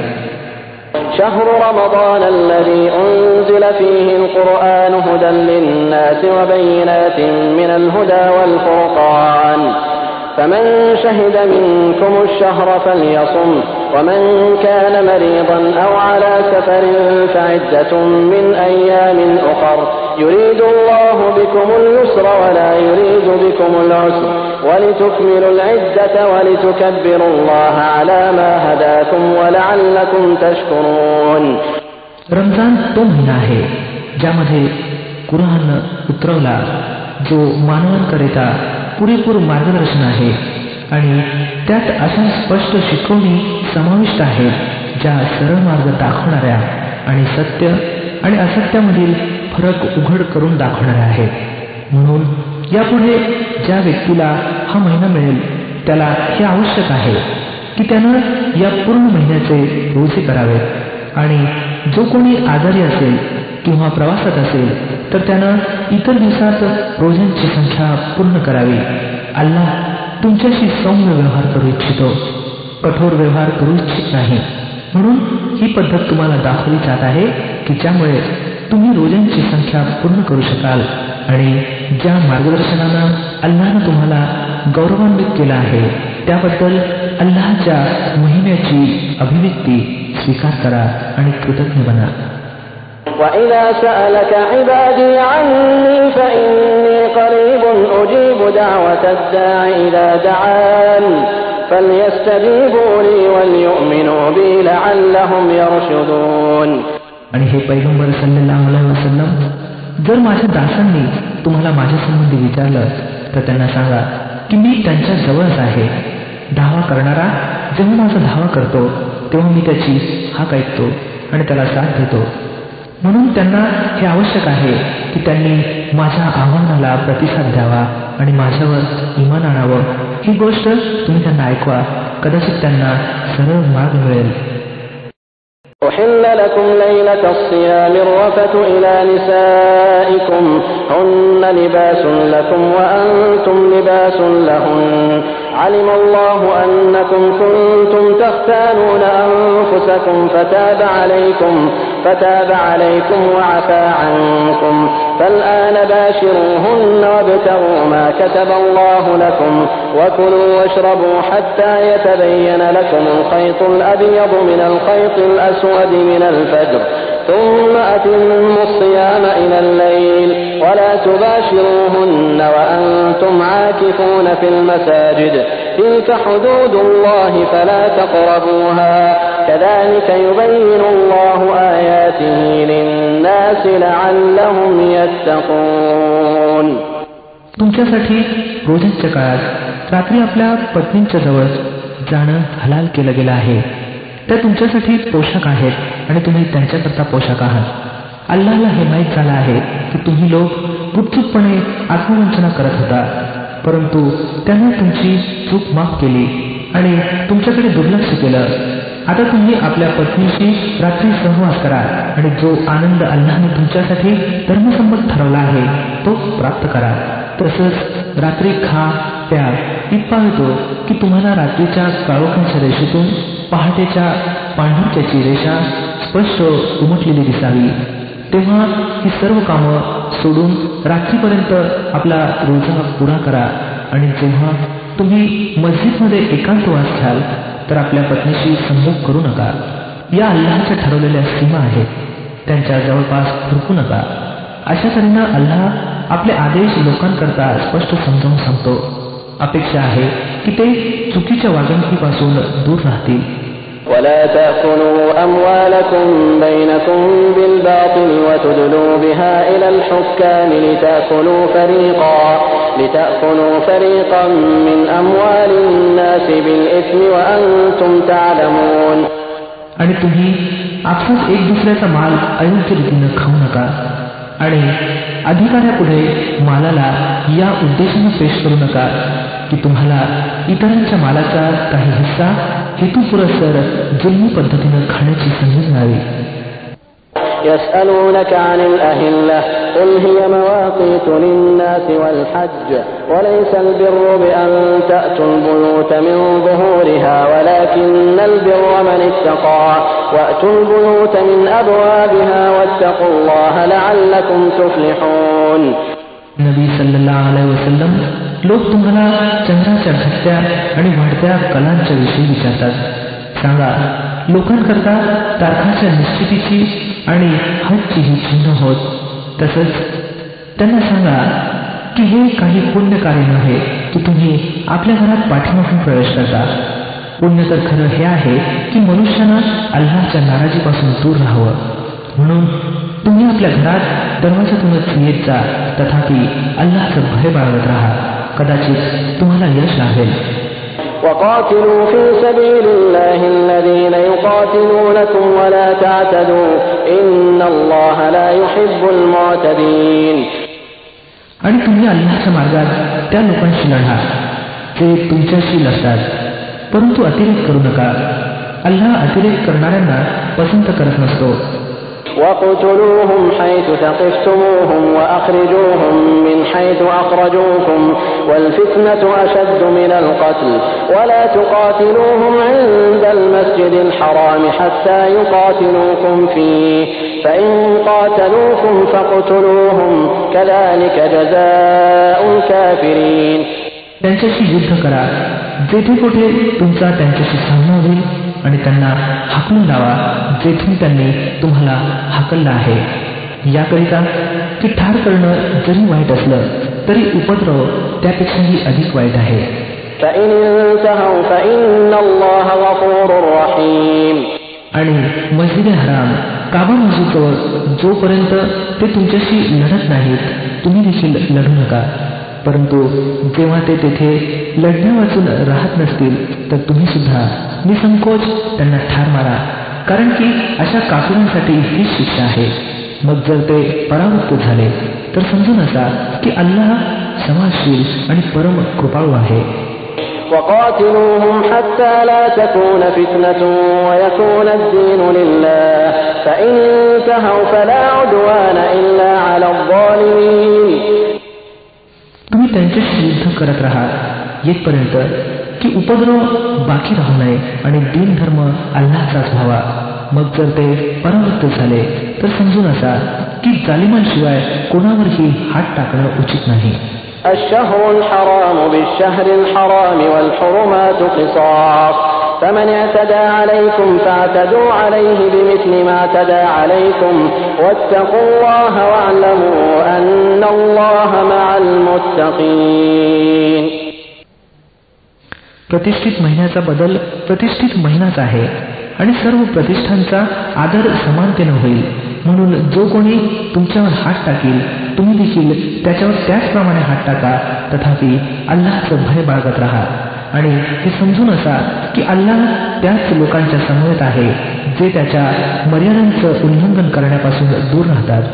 شهر رمضان الذي أنزل فيه القرآن هدى للناس وبينات من الهدى والفرقان فمن شهد منكم الشهر فليصم ومن كان مريضا أو على سفر فعدة من أيام أخر يريد الله بكم اليسر ولا يريد بكم العسر ولتكملوا العدة ولتكبروا الله على ما هداكم ولعلكم تشكرون. रमजान तो महिना आहे ज्यामध्ये कुराण उतरवला जो मानवांकरिता पुरेपूर मार्गदर्शन आहे आणि त्यात अशा स्पष्ट शिकवणी समाविष्ट आहेत ज्या सरळ मार्ग दाखवणाऱ्या आणि सत्य आणि असत्यामधील फरक उघड करून दाखवणाऱ्या आहेत. म्हणून यापुढे ज्या व्यक्तीला हा महिना मिळेल त्याला हे आवश्यक आहे की त्यानं या पूर्ण महिन्याचे रोजे करावेत आणि जो कोणी आजारी असेल किंवा प्रवासात असेल तर त्यानं इतर दिवसात रोजांची संख्या पूर्ण करावी. अल्लाह तुमच्याशी सौम्य व्यवहार करू इच्छितो, कठोर व्यवहार करू इच्छित नाही. म्हणून ही पद्धत तुम्हाला दाखवली जात आहे की ज्यामुळे तुम्ही रोजांची संख्या पूर्ण करू शकाल आणि ज्या मार्गदर्शनानं अल्लाहनं तुम्हाला गौरवान्वित केलं आहे त्याबद्दल अल्लाहच्या महिम्याची अभिव्यक्ती स्वीकार करा आणि कृतज्ञ बना. وَإِذَا سَأَلَكَ عِبَادِي عَنِّي فَإِنِّي قَرِيبٌ أُجِيبُ دَعْوَةَ الدَّاعِ إِذَا دَعَانِ فَلْيَسْتَجِيبُوا لِي وَلْيُؤْمِنُوا بِي لَعَلَّهُمْ يَرْشُدُونَ. आणि हे पैगंबर सल्लल्लाहु अलैहि वसल्लम, जर माझ्या दासांनी तुम्हाला माझ्या संबंधी विचारलं तर त्यांना सांगा की मी त्यांच्या जवळच आहे. धावा करणारा जेव्हा माझा धावा करतो तेव्हा मी त्याची हाक ऐकतो आणि त्याला साथ देतो. म्हणून त्यांना हे आवश्यक आहे की त्यांनी माझ्या आव्हानाला प्रतिसाद द्यावा आणि माझ्यावर ईमान आणावं. ही गोष्ट तुम्ही त्यांना ऐकवा, कदाचित त्यांना सरळ मार्ग मिळेल. أحل لكم ليلة الصيام الرفث إلى نسائكم هن لباس لكم وأنتم لباس لهن علم الله أنكم كنتم تختانون أنفسكم فتاب عليكم وعفى عنكم فالآن باشروهن وابتغوا ما كتب الله لكم وكلوا واشربوا حتى يتبين لكم الخيط الأبيض من الخيط الأسود من الفجر ثم أتموا الصيام إلى الليل ولا تباشروهن وأنتم عاكفون في المساجد تلك حدود الله فلا تقربوها كذلك يبين الله آياته للناس لعلهم يتقون. तुमच्यासाठी रोजाच्या काळात रात्री आपल्या पत्नींच्या जवळ जाणं हलाल केलं गेलं आहे. त्या तुमच्यासाठी पोशाख आहेत आणि तुम्ही त्यांच्याकरता पोशाख आहात. अल्लाहला हे माहीत झालं आहे की तुम्ही लोक गुपचूपपणे आत्मवंचना करत होता, परंतु त्याने तुमची चूक माफ केली आणि तुमच्याकडे दुर्लक्ष केलं. आता तुम्ही आपल्या पत्नीशी रात्री सहवास करा आणि जो आनंद अल्लाहने तुमच्यासाठी धर्मसंमत ठरवला आहे तो प्राप्त करा. तसंच रात्री खा प्या इतका येतो की तुम्हाला रात्रीच्या काळोखाच्या रेषेतून पहाटेच्या पांढुरक्याची रेषा स्पष्ट उमटलेली दिसावी. तेव्हा ही सर्व कामं सोडून रात्रीपर्यंत आपला रोजा पुरा करा आणि जेव्हा तुम्ही मस्जिदमध्ये एकांतवास घ्याल तर आपल्या पत्नीशी संभोग करू नका. या अल्लाहच्या ठरवलेल्या सीमा आहेत, त्यांच्या जवळपास फिरकू नका. अशा तऱ्हेनं अल्लाह आपले आदेश लोकांकरता स्पष्ट समजावून सांगतो. अपेक्षा आहे की ते चुकीच्या वागणुकीपासून दूर राहतील. ولا تأكلوا أموالكم بينكم بالباطل وتدلوا بها إلى الحكام لتأكلوا فريقا من أموال الناس بالإثم وأنتم تعلمون. आणि तुम्ही आपसात एक दुसऱ्याचा माल अयोग्य रीतीनं खाऊ नका आणि अधिकाऱ्यापुढे मालाला या उद्देशाने पेश करू नका की तुम्हाला इतरांच्या मालाचा काही हिस्सा हेतुपुरस्सर जुलमी पद्धतीनं खाण्याची संधी मिळावी. يسألونك عن الأهلة قل هي مواقيت للناس والحج وليس البر بأن تأتوا البيوت من ظهورها ولكن البر من اتقى وأتوا البيوت من أبوابها واتقوا الله لعلكم تفلحون. नबी सल्लल्लाहु अलैहि वसल्लम लोक तुम्हाला चंद्राच्या घटत्या आणि वाढत्या कलांच्या विषयी विचारतात. सांगा, लोकांकरता तारखांच्या निश्चितीची आणि हजची ही चिन्ह होत. तसंच त्यांना सांगा की हे काही पुण्यकार्य नव्हे की तुम्ही आपल्या घरात पाठीमागून प्रवेश करता. पुण्य तर खरं हे आहे की मनुष्यानं अल्लाहच्या नाराजीपासून दूर राहावं. म्हणून तुम्ही आपल्या घरात दरवाजातूनच येत जा, तथापि अल्लाहचं भय बाळगत राहा. कदाचित तुम्हाला यश लाभेल. وقاتلوا في سبيل الله الذين يقاتلونكم ولا تعتدوا إن الله لا يحب المعتدين. आणि तुम्ही अल्लाहच्या मार्गात त्या लोकांशी लढा जे तुमच्याशी लढतात, परंतु अतिरेक करू नका. अल्लाह अतिरेक करणाऱ्यांना पसंत करत नसतो. وَاقْتُلُوهُمْ حَيْثُ ثَقِفْتُمُوهُمْ وَأَخْرِجُوهُمْ مِنْ حَيْثُ أَخْرَجُوكُمْ وَالْفِتْنَةُ أَشَدُّ مِنَ الْقَتْلِ وَلَا تُقَاتِلُوهُمْ عِندَ الْمَسْجِدِ الْحَرَامِ حَتَّى يُقَاتِلُوكُمْ فِيهِ فَإِنْ قَاتَلُوكُمْ فَاقْتُلُوهُمْ كَذَلِكَ جَزَاءُ الْكَافِرِينَ. त्यांच्याशी युद्ध करा जेथे कुठे तुमचा त्यांच्याशी सामना होईल आणि त्यांना हाकलून लावा जेथून त्यांनी तुम्हाला हाकललं आहे. याकरिता की ठार करणं जरी वाईट असलं तरी उपद्रव त्यापेक्षाही अधिक वाईट आहे. आणि मस्जिद हराम काबा मस्जिदजवळ जोपर्यंत ते तुमच्याशी लढत नाहीत तुम्ही देखील लढू नका. परंतु जेव्हा ते तेथे लढण्या वाचून राहत नसतील तर तुम्ही सुद्धा निसंकोच त्यांना ठार मारा, कारण की अशा काफिरांसाठी हीच शिक्षा आहे. मग जर ते परावृत्त झाले तर समजून असा की अल्लाह क्षमाशील आणि परम कृपाळू आहे. وقاتلوهم حتى لا تكون فتنة ويكون الدين لله فإن انتهوا فلا عدوان إلا على الظالمين. तुम्ही त्यांच्याशी युद्ध करत राहा येथपर्यंत की उपद्रव बाकी राहू नये आणि दीन धर्म अल्लाहचाच व्हावा. मग जर ते परावृत्त झाले तर समजून असा की जालिमांशिवाय कोणावरही हात टाकणं उचित नाही. الشهر الحرام بالشهر الحرام والحرمات قصاص فمن اعتدى عليكم فاعتدوا عليه بمثل ما اعتدى عليكم واتقوا الله واعلموا أن الله مع المتقين. प्रतिष्ठित महिन्याचा बदल प्रतिष्ठित महिनाच आहे आणि सर्व प्रतिष्ठांचा आदर समानतेने होईल. म्हणून जो कोणी तुमच्यावर हात टाकील तुम्ही देखील त्याच्यावर त्याचप्रमाणे हात टाका. तथापि अल्लाहचं भय बाळगत राहा आणि हे समजून असा की अल्लाह त्याच लोकांच्या समवेत आहे जे त्याच्या मर्यादांचं उल्लंघन करण्यापासून दूर राहतात.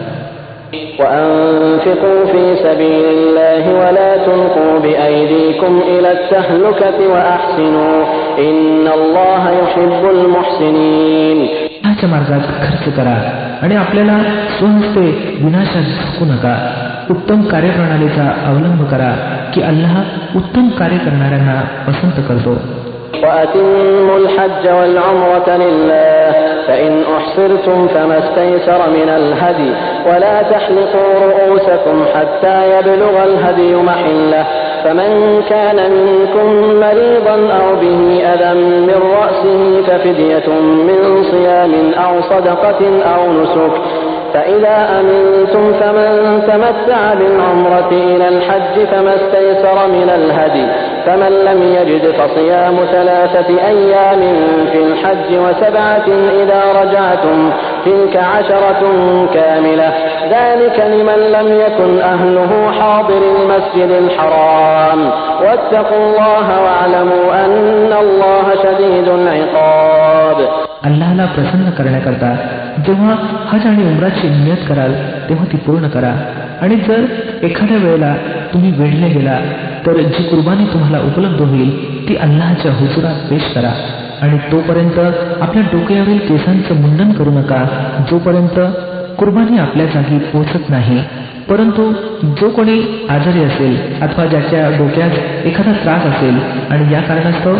وأنفقوا في سبيل الله ولا تلقوا بأيديكم إلى التهلكة وأحسنوا إن الله يحب المحسنين. ह्याच्या मार्गात खर्च करा आणि आपल्याला स्वहस्ते विनाशात झुकू नका. उत्तम कार्यप्रणालीचा अवलंब करा की अल्लाह उत्तम कार्य करणाऱ्यांना पसंत करतो. وأتموا الحج والعمرة لله فإن أحصرتم فما استيسر من الهدي ولا تحلقوا رؤوسكم حتى يبلغ الهدي محله فمن كان منكم مريضا أو به أذى من رأسه ففدية من صيام أو صدقة أو نسك فإذا أمنتم فمن تمتع بالعمرة إلى الحج فما استيسر من الهدي فمن لم يجد فصيام 3 أيام في الحج و7 إذا رجعتم تلك 10 كاملة ذلك لمن لم يكن أهله حاضر المسجد الحرام واتقوا الله واعلموا أن الله شديد العقاب. अल्लाहला प्रसन्न करण्याकरता जेव्हा हज आणि उमराची नियत कराल तेव्हा ती पूर्ण करा. आणि जर एखाद्या वेळेला तुम्ही वेढले गेला तर जी कुर्बानी तुम्हाला उपलब्ध होईल ती अल्लाहच्या हुजुरात पेश करा. आणि तोपर्यंत आपल्या डोक्यावरील केसांचं मुंडन करू नका जोपर्यंत कुर्बानी आपल्या जागी पोहोचत नाही. परंतु जो कोणी आजारी असेल अथवा ज्याच्या डोक्यात एखादा त्रास असेल आणि या कारणास्तव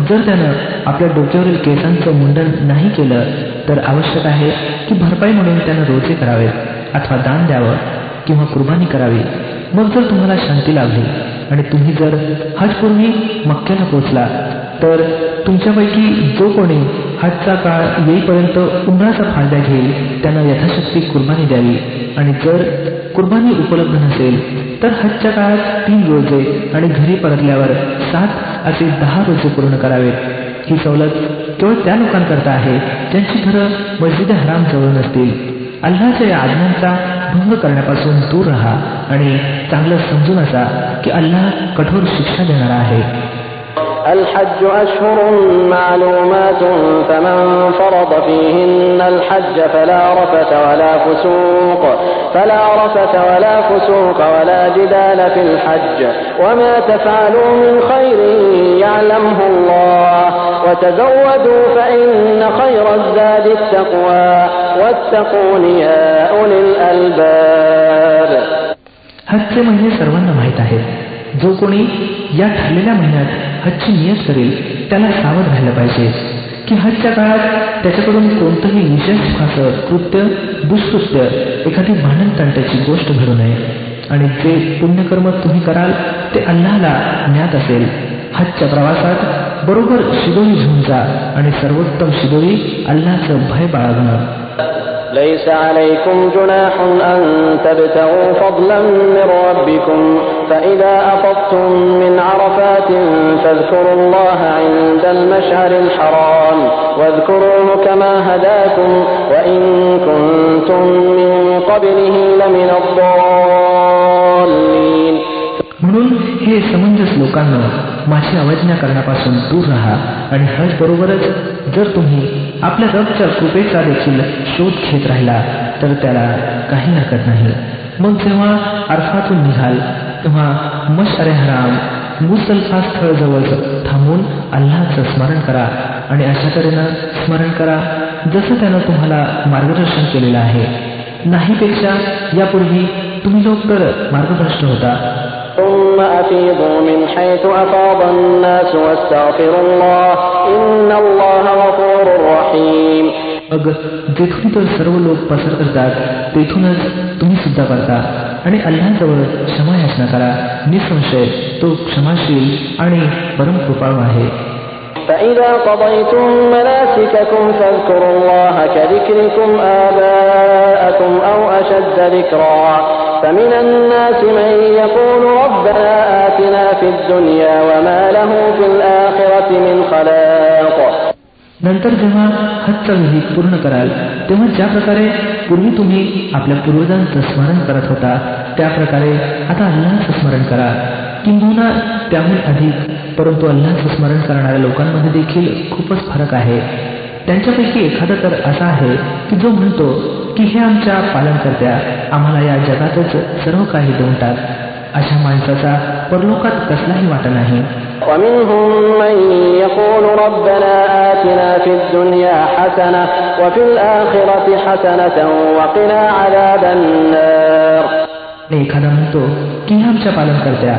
जर त्यानं आपल्या डोक्यावरील केसांचं मुंडन नाही केलं तर आवश्यक आहे की भरपाई म्हणून त्यानं रोजे करावेत अथवा दान द्यावं किंवा कुर्बानी करावी. मग जर तुम्हाला शांती लाभली आणि तुम्ही जर हजपूर्वी मक्क्याला पोहोचला तर तुमच्यापैकी जो कोणी हजचा काळ येईपर्यंत उमराचा फायदा घेईल त्यानं यथाशक्ती कुर्बानी द्यावी. आणि जर कुर्बानी उपलब्ध नसेल तर हजच्या काळात 3 रोजे आणि घरी परतल्यावर 7 असे 10 रोजे पूर्ण करावेत. ही सवलत केवळ त्या लोकांकरता आहे ज्यांची घरं मस्जिद हराम जवळ नसतील. अल्लाहच्या या आज्ञांचा भंग करण्यापासून दूर राहा आणि चांगलं समजून असा की अल्लाह कठोर शिक्षा देणारा आहे. الحج أشهر معلومات فمن فرض فيهن الحج فلا رفث ولا فسوق ولا جدال في الحج وما تفعلوا من خير يعلمه الله وتزودوا فإن خير الزاد التقوى واتقون يا أولي الألباب. हजचे महिने सर्वांना माहीत आहेत. जो कोणी या ठरलेल्या महिन्यात हजची नियत करेल त्याला सावध राहिलं पाहिजे की हजच्या काळात त्याच्याकडून कोणतंही विशेष कृत्य दुष्कृत्य एखादी भांडण तंट्याची गोष्ट घडू नये. आणि जे पुण्यकर्म तुम्ही कराल ते अल्लाहला ज्ञात असेल. हजच्या प्रवासात बरोबर शिदोरी घेऊन जा आणि सर्वोत्तम शिदोरी अल्लाहचं भय बाळगणं. ليس عليكم جناح أن تبتغوا فضلا من ربكم فإذا أفضتم من عرفات فاذكروا الله عند المشعر الحرام واذكروه كما هداكم وإن كنتم من قبله لمن الضالين. म्हणून हे समंजस लोकांना माझी अवज्ञा करण्यापासून दूर राहा आणि हज बरोबरच जर तुम्ही आपल्या रबच्या कृपेचा देखील शोध घेत राहिला तर त्याला काही हरकत नाही. मग जेव्हा अरफातून निघाल तेव्हा मशअरे हराम मुझदलिफा स्थळजवळ थांबून अल्लाहचं स्मरण करा आणि अशा तऱ्हेनं स्मरण करा जसं त्यानं तुम्हाला मार्गदर्शन केलेलं आहे. नाहीपेक्षा यापूर्वी तुम्ही लोक तर मार्गभ्रष्ट होता. ثم أفيضوا من حيث أفاض الناس واستغفروا الله إن الله غفور رحيم. मग जेथून तर सर्व लोक पसार करतात तेथूनच तुम्ही सुद्धा करता आणि अल्लाहजवळ क्षमा याचना करा. निसंशय तो क्षमाशील आणि परम कृपाळू आहे. فإذا قضيتم مناسككم فاذكروا الله كذكركم آباءكم أو أشد ذكرا فمن الناس من يقول ربنا آتنا في الدنيا وما له في الآخرة من خلاق. नंतर जेव्हा हजचा विधी पूर्ण कराल तेव्हा ज्या प्रकारे पूर्वी तुम्ही आपल्या पूर्वजांचं स्मरण करत होता त्या प्रकारे आता अल्लाहचं स्मरण करा. किंबहुना त्याहून अधिक. परंतु अल्लाहचं स्मरण करणाऱ्या लोकांमध्ये देखील खूपच फरक आहे. त्यांच्यापैकी एखादा तर असा आहे की जो म्हणतो की हे आमच्या पालनकर्त्या आम्हाला या जगातच सर्व काही देऊन टाक. अशा माणसाचा परलोकात कसलाही वाटा नाही. ومنهم من يقول ربنا آتنا في الدنيا حسنة وفي الآخرة حسنة وقنا عذاب النار. एखादा म्हणतो की हे आमच्या पालनकर्त्या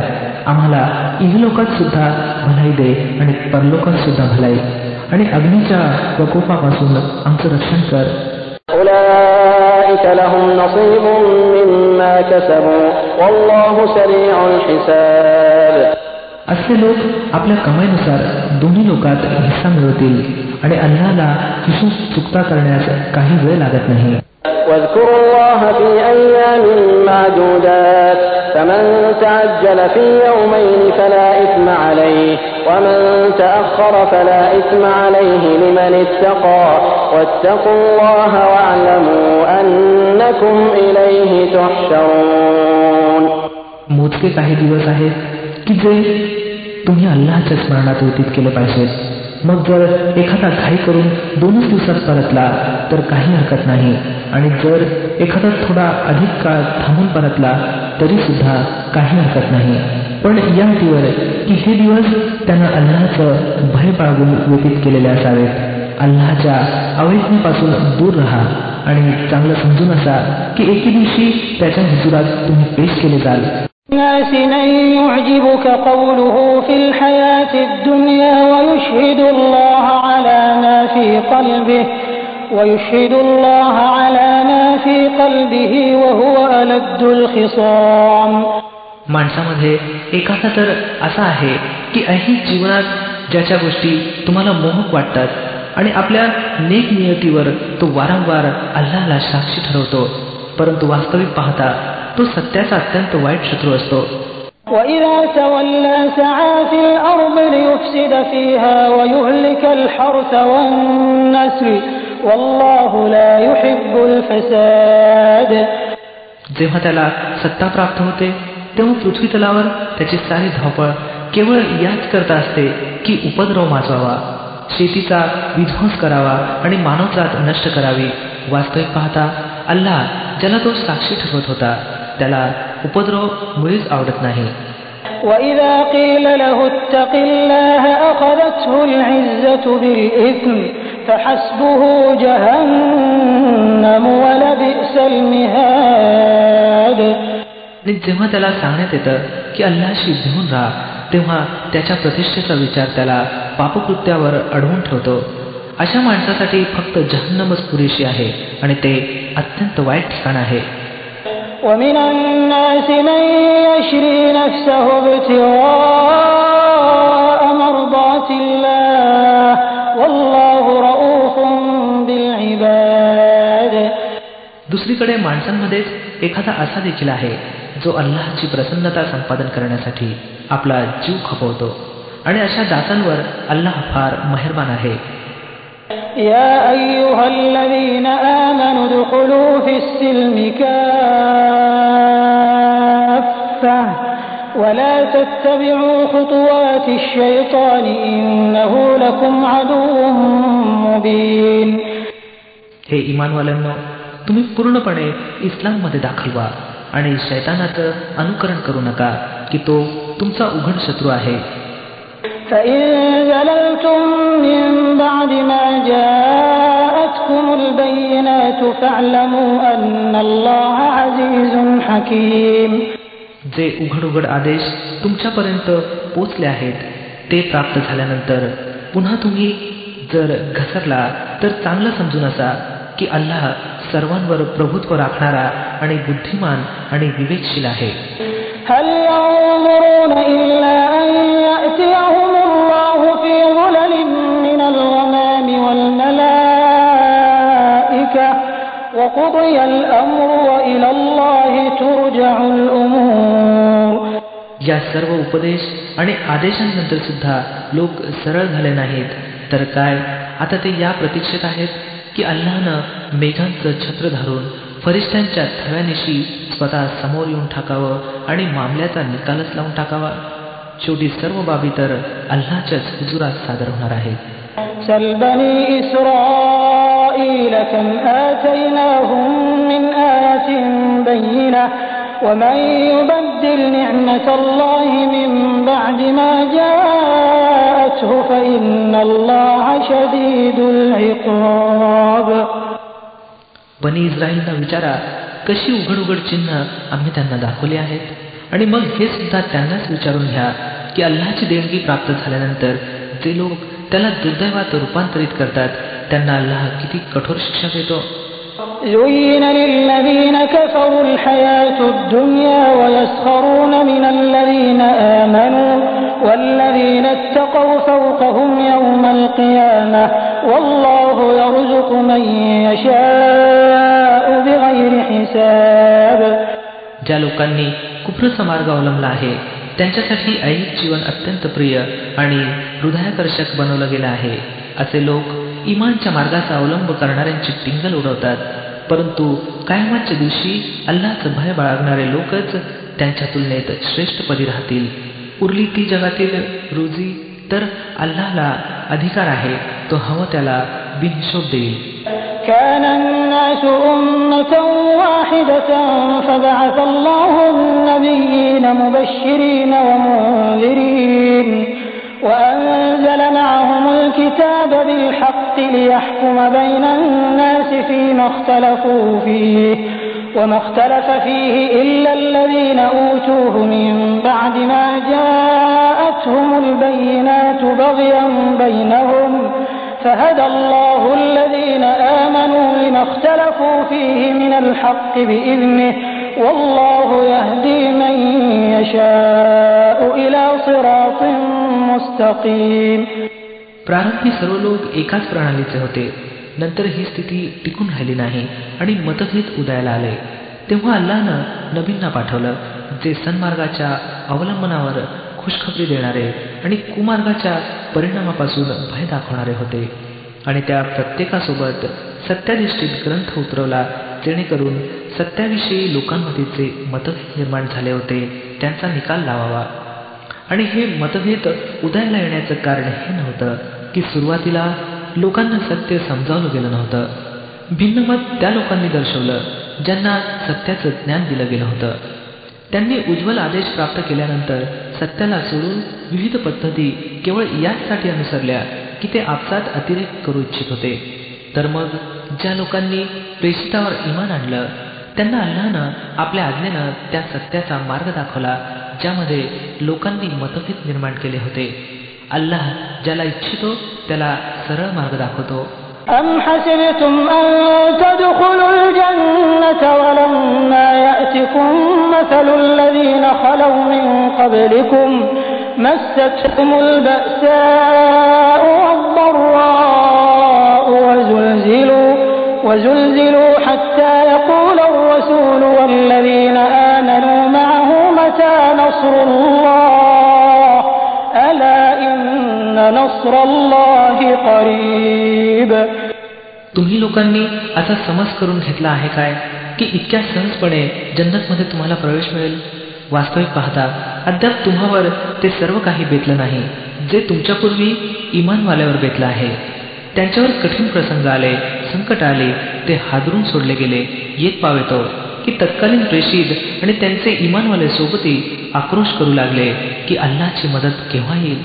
आम्हाला इहलोकात सुद्धा भलाई दे आणि परलोकात सुद्धा भलाई आणि अग्नीच्या प्रकोपापासून आमचं रक्षण कर. أولئك لهم نصيب مما كسبوا والله سريع الحساب. असे लोक आपल्या कमाईनुसार दोन्ही लोकात हिस्सा मिळवतील आणि अल्लाहला हिशोब चुकता करण्यास काही वेळ लागत नाही. واذكروا الله في أيام معدودات فمن تعجل في يومين فلا إثم عليه ومن تأخر فلا إثم عليه لمن اتقى واتقوا الله واعلموا أنكم إليه تحشرون. मोजके काही दिवस आहेत की जे तुम्ही अल्लाहच्या स्मरणात व्यतीत केले पाहिजेत. मग जर एखादा घाई करून 2 दिवसात परतला तर काही हरकत नाही आणि जर एखादा थोडा अधिक काळ थांबून परतला तरी सुद्धा काही हरकत नाही. पण या अटीवर की हे दिवस त्यानं अल्लाहचं भय बाळगून व्यतीत केलेले असावेत. अल्लाहच्या अवैज्ञेपासून दूर राहा आणि चांगलं समजून असा की एके दिवशी त्याच्या हुजुरात तुम्ही पेश केले जाल. الناس من يعجبك قوله في الحياة الدنيا ويشهد الله على ما في قلبه وهو ألد الخصام. माणसामध्ये एखादा तर असा आहे की ऐहिक जीवनात ज्याच्या गोष्टी तुम्हाला मोहक वाटतात आणि आपल्या नेक नियतीवर तो वारंवार अल्लाहला साक्षी ठरवतो, परंतु वास्तविक पाहता तो सत्याचा अत्यंत वाईट शत्रू असतो. وَإِذَا تَوَلَّى سَعَى فِي الْأَرْضِ لِيُفْسِدَ فِيهَا وَيُهْلِكَ الْحَرْثَ وَالنَّسْلَ وَاللَّهُ لَا يُحِبُّ الْفَسَادَ. जेव्हा त्याला सत्ता प्राप्त होते तेव्हा पृथ्वी तलावर त्याची सारी धावपळ केवळ याच करता असते की उपद्रव माजवावा, शेतीचा विध्वंस करावा आणि मानवजात नष्ट करावी. वास्तविक पाहता अल्लाह ज्याला तो साक्षी ठरवत होता त्याला उपद्रव मुळीच आवडत नाही. وَإِذَا قِيلَ لَهُ اتَّقِ اللَّهَ أَخَذَتْهُ الْعِزَّةُ بِالْإِثْمِ فَحَسْبُهُ جَهَنَّمُ وَلَبِئْسَ الْمِهَادُ. जेव्हा त्याला सांगण्यात येतं की अल्लाहशी भिवून राहा तेव्हा त्याच्या प्रतिष्ठेचा विचार त्याला पापकृत्यावर अडवून ठेवतो. अशा माणसासाठी फक्त जहन्नमच पुरेशी आहे आणि ते अत्यंत वाईट ठिकाण आहे. وَمِنَ النَّاسِ مَن يَشْرِي نَفْسَهُ ابْتِغَاءَ مَرْضَاتِ اللَّهِ وَاللَّهُ رَءُوفٌ بِالْعِبَادِ. दुसरीकडे माणसांमध्येच एखादा असा देखील आहे जो अल्लाहची प्रसन्नता संपादन करण्यासाठी आपला जीव खपवतो आणि अशा दासांवर अल्लाह फार मेहरबान आहे. يا أيها الذين آمنوا ادخلوا في السلم كافة ولا تتبعوا خطوات الشيطان إنه لكم عدو مبين. हे ईमानवाल्यांनो, तुम्ही पूर्णपणे इस्लाममध्ये दाखल व्हा आणि शैतानाचं अनुकरण करू नका की तो तुमचा उघड शत्रू आहे. فإن زللتم من بعد ما جاءتكم البينات فاعلموا أن الله عزيز حكيم. जे उघड उघड आदेश तुमच्यापर्यंत पोचले आहेत ते प्राप्त झाल्यानंतर पुन्हा तुम्ही जर घसरला तर चांगलं समजून असा की अल्लाह सर्वांवर प्रभुत्व राखणारा आणि बुद्धिमान आणि विवेकशील आहे. هل ينظرون إلا أن يأتيهم الله في ظلل من الغمام والملائكة وقضي الأمر وإلى الله ترجع الأمور. या सर्व उपदेश आणि आदेशांनंतर सुद्धा लोक सरळ झाले नाहीत तर काय आता ते या प्रतीक्षेत आहेत की अल्लाहनं मेघांचं छत्र धरून फरिश्त्यांच्या थव्यानिशी स्वतः समोर येऊन टाकावं आणि मामल्याचा निकालच लावून टाकावा. शेवटी सर्व बाबी तर अल्लाहच्याच हुजुरात सादर होणार आहेत. سل بني إسرائيل كم آتيناهم من آية بينة ومن يبدل نعمة الله من بعد ما جاءته فإن الله شديد العقاب. बनी इस्रायलना विचारा कशी उघड उघड चिन्ह आम्ही त्यांना दाखवली आहेत आणि मग हे सुद्धा त्यांनाच विचारून घ्या की अल्लाहची देणगी प्राप्त झाल्यानंतर जे लोक त्याला दुर्दैवात रूपांतरित करतात त्यांना अल्लाह किती कठोर शिक्षा देतो. زين للذين كفروا الحياة الدنيا ويسخرون من الذين آمنوا والذين اتقوا فوقهم يوم القيامة والله يرزق من يشاء بغير حساب. ज्या लोकांनी कुफरचा मार्ग अवलंबला आहे त्यांच्यासाठी ऐहिक जीवन अत्यंत प्रिय आणि हृदयाकर्षक बनवलं गेलं आहे. असे लोक इमानच्या मार्गाचा अवलंब करणाऱ्यांची टिंगल उडवतात परंतु कयामतच्या दिवशी अल्लाहचं भय बाळगणारे लोकच त्यांच्या तुलनेत श्रेष्ठपदी राहतील. उरली ती जगातील रोजी तर अल्लाहला अधिकार आहे तो हवं त्याला बिनहिशोब देईल. كان الناس أمة واحدة فبعث الله النبيين مبشرين ومنذرين وأنزل معهم الكتاب بالحق ليحكم بين الناس فيما اختلفوا فيه وما اختلف فيه إلا الذين أوتوه من بعد ما جاءتهم البينات بغيا بينهم فهدى الله الذين آمنوا لما اختلفوا فيه من الحق بإذنه والله يهدي من يشاء إلى صراط مستقيم. प्रारंभी सर्व लोक एकाच प्रणालीचे होते. नंतर ही स्थिती टिकून राहिली नाही आणि मतभेद उदयाला आले. तेव्हा अल्लाहनं नबींना पाठवलं जे सन्मार्गाच्या अवलंबनावर खुशखबरी देणारे आणि कुमार्गाच्या परिणामापासून भय दाखवणारे होते आणि त्या प्रत्येकासोबत सत्याधिष्ठित ग्रंथ उतरवला जेणेकरून सत्याविषयी लोकांमध्ये जे मतभेद निर्माण झाले होते त्यांचा निकाल लावावा. आणि हे मतभेद उदयाला येण्याचं कारण हे नव्हतं की सुरुवातीला लोकांना सत्य समजावलं गेलं नव्हतं. भिन्न मत त्या लोकांनी दर्शवलं ज्यांना सत्याचं ज्ञान दिलं गेलं होतं. त्यांनी उज्ज्वल आदेश प्राप्त केल्यानंतर सत्याला सोडून विविध पद्धती केवळ याचसाठी अनुसरल्या की ते आपसात अतिरेक करू इच्छित होते. तर मग ज्या लोकांनी प्रेषितावर ईमान आणलं त्यांना अल्लाहनं आपल्या आज्ञेनं त्या सत्याचा मार्ग दाखवला ज्यामध्ये लोकांनी मतभेद निर्माण केले होते. अल्लाह ज्याला इच्छितो त्याला सरळ मार्ग दाखवतो. أم حسبتم أن تدخلوا الجنة ولما يأتكم مثل الذين خلوا من قبلكم مستهم البأساء والضراء وزلزلوا حتى يقول الرسول والذين آمنوا معه متى نصر الله ألا إن نصر الله قريب. तुम्ही लोकांनी असा समज करून घेतला आहे काय की इतक्या सहजपणे जन्नतमध्ये तुम्हाला प्रवेश मिळेल? वास्तविक पाहता अद्याप तुम्हावर ते सर्व काही बेतलं नाही जे तुमच्यापूर्वी इमानवाल्यावर बेतलं आहे. त्यांच्यावर कठीण प्रसंग आले, संकट आले, ते हादरून सोडले गेले. येत पावेतो की तत्कालीन प्रेषित आणि त्यांचे इमानवाले सोबती आक्रोश करू लागले की अल्लाहची मदत केव्हा येईल.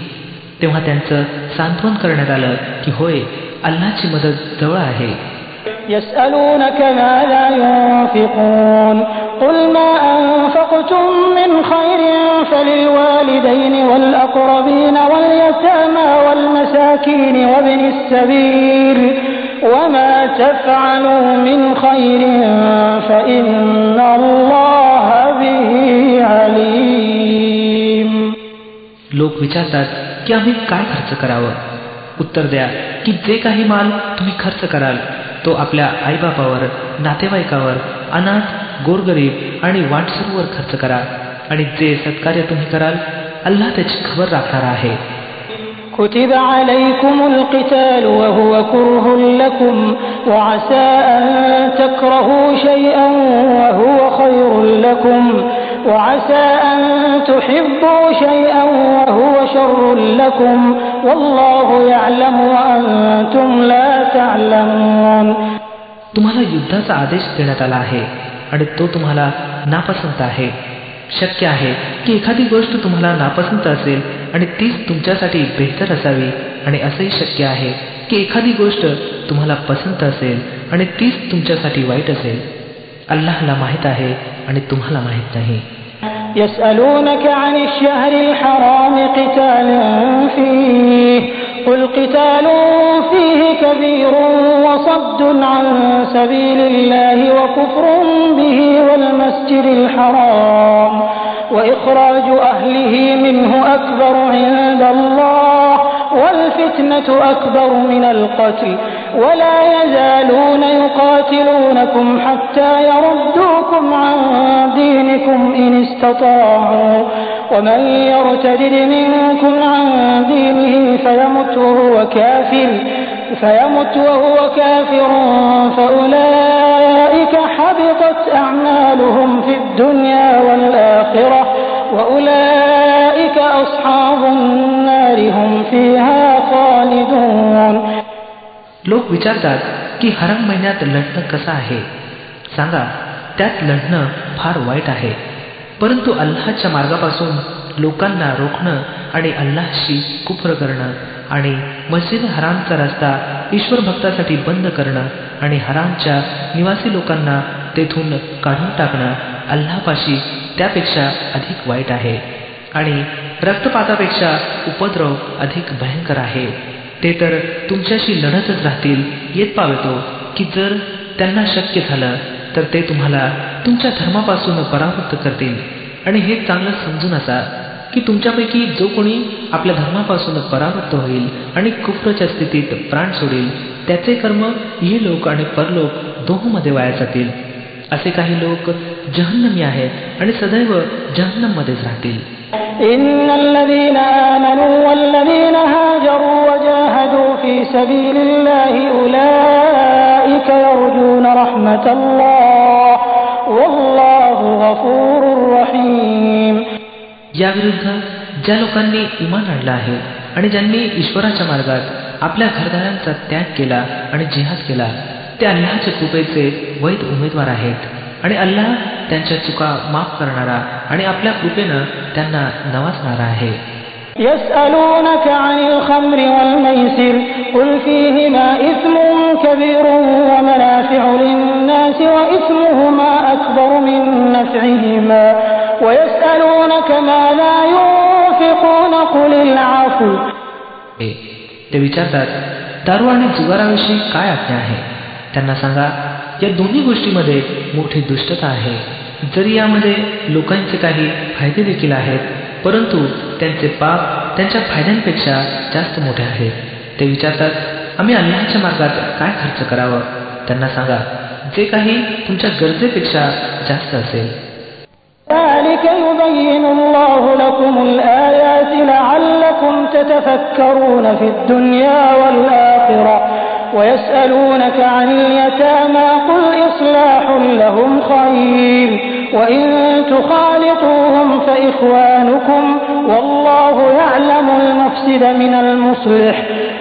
तेव्हा त्यांचं सांत्वन करण्यात आलं की होय अल्लाहची मदत जवळ आहे. يسألونك ماذا ينفقون قل ما أنفقتم أنفقتم من خير فللوالدين والأقربين واليتامى والمساكين وابن السبيل وما تفعلوا من خير فإن الله به عليم. लोक विचारतात की आम्ही काय खर्च करावं. उत्तर द्या की जे काही माल तुम्ही खर्च कराल तो आपल्या आईबापावर, नातेवाईकावर, अनाथ, गोरगरीब आणि वाटसरूवर खर्च करा. आणि जे सत्कार्य तुम्ही कराल अल्लाह त्याची खबर राखणार आहे. كتب عليكم القتال وهو كره لكم وعسى أن تكرهوا شيئا وهو خير لكم وعسى أن تحبوا شيئا وهو شر لكم والله يعلم وأنتم لا تعلمون. तुम्हाला युद्धाचा आदेश देण्यात आला आहे आणि तो तुम्हाला नापसंत आहे. शक्य आहे की एखादी गोष्ट तुम्हाला नापसंत असेल आणि तीच तुमच्यासाठी बेहतर असावी, आणि असंही शक्य आहे की एखादी गोष्ट तुम्हाला पसंत असेल आणि तीच तुमच्यासाठी वाईट असेल. अल्लाहला माहित आहे आणि तुम्हाला माहित नाही. يسألونك عن الشهر الحرام قتال فيه قل قتال فيه كبير وصد عن سبيل الله وكفر به والمسجد الحرام وإخراج أهله منه أكبر عند الله والفتنة أكبر من القتل ولا يزالون يقاتلونكم حتى يردوكم عن دينكم إن استطاعوا ومن يرتد منكم عن دينه فيمت وهو كافر فأولئك حبطت أعمالهم في الدنيا والآخرة وأولئك أصحاب النار هم فيها خالدون. लोक विचारतात की हराम महिन्यात लढणं कसं आहे. सांगा, त्यात लढणं फार वाईट आहे, परंतु अल्लाहच्या मार्गापासून लोकांना रोखणं आणि अल्लाहशी कुफ्र करणं आणि मस्जिद हरामचा रस्ता ईश्वर भक्तासाठी बंद करणं आणि हरामच्या निवासी लोकांना तेथून काढून टाकणं अल्लाहपाशी त्यापेक्षा अधिक वाईट आहे. आणि रक्तपातापेक्षा उपद्रव अधिक भयंकर आहे. ते तर तुमच्याशी लढतच राहतील येत पावेतो की जर त्यांना शक्य झालं तर ते तुम्हाला तुमच्या धर्मापासून परावृत्त करतील. आणि हे चांगलं समजून असा की तुमच्यापैकी जो कोणी आपल्या धर्मापासून परावृत्त होईल आणि कुफ्रच्या स्थितीत प्राण सोडेल त्याचे कर्म इहलोक आणि परलोक दोहोंमध्ये वाया जातील. असे काही लोक जहन्नमी आहेत आणि सदैव जहन्नममध्येच राहतील. إن الذين آمنوا والذين هاجروا وجاهدوا في سبيل الله أولئك يرجون رحمة الله والله غفور رحيم. याविरुद्ध ज्या लोकांनी इमान आणलं आहे आणि ज्यांनी ईश्वराच्या मार्गात आपल्या घरदारांचा त्याग केला आणि जिहाद केला ते अल्लाहच्या कृपेचे वैध उमेदवार आहेत. आणि अल्लाह त्यांच्या चुका माफ करणारा आणि आपल्या कृपेनं त्यांना नवाजणारा आहे. يسألونك عن الخمر والميسر قل فيهما إثم كبير ومنافع للناس وإثمهما أكبر من نفعهما ويسألونك ماذا ينفقون قل العفو. ते विचारतात दारू आणि जुगाराविषयी काय आज्ञा आहे. त्यांना सांगा, या दोन्ही गोष्टीमध्ये मोठी दुष्टता आहे. जरी यामध्ये लोकांचे काही फायदे देखील आहेत, परंतु त्यांचे पाप त्यांच्या फायद्यांपेक्षा जास्त मोठे आहेत. ते विचारतात, आम्ही अल्लाहच्या मार्गात काय खर्च करावं. त्यांना सांगा, जे काही तुमच्या गरजेपेक्षा जास्त असेल. ذلك يبين الله لكم الآيات لعلكم تتفكرون في الدنيا والآخرة ويسألونك عن اليتامى قل إصلاح لهم خير وإن تخالطوهم فإخوانكم والله يعلم المفسد من المصلح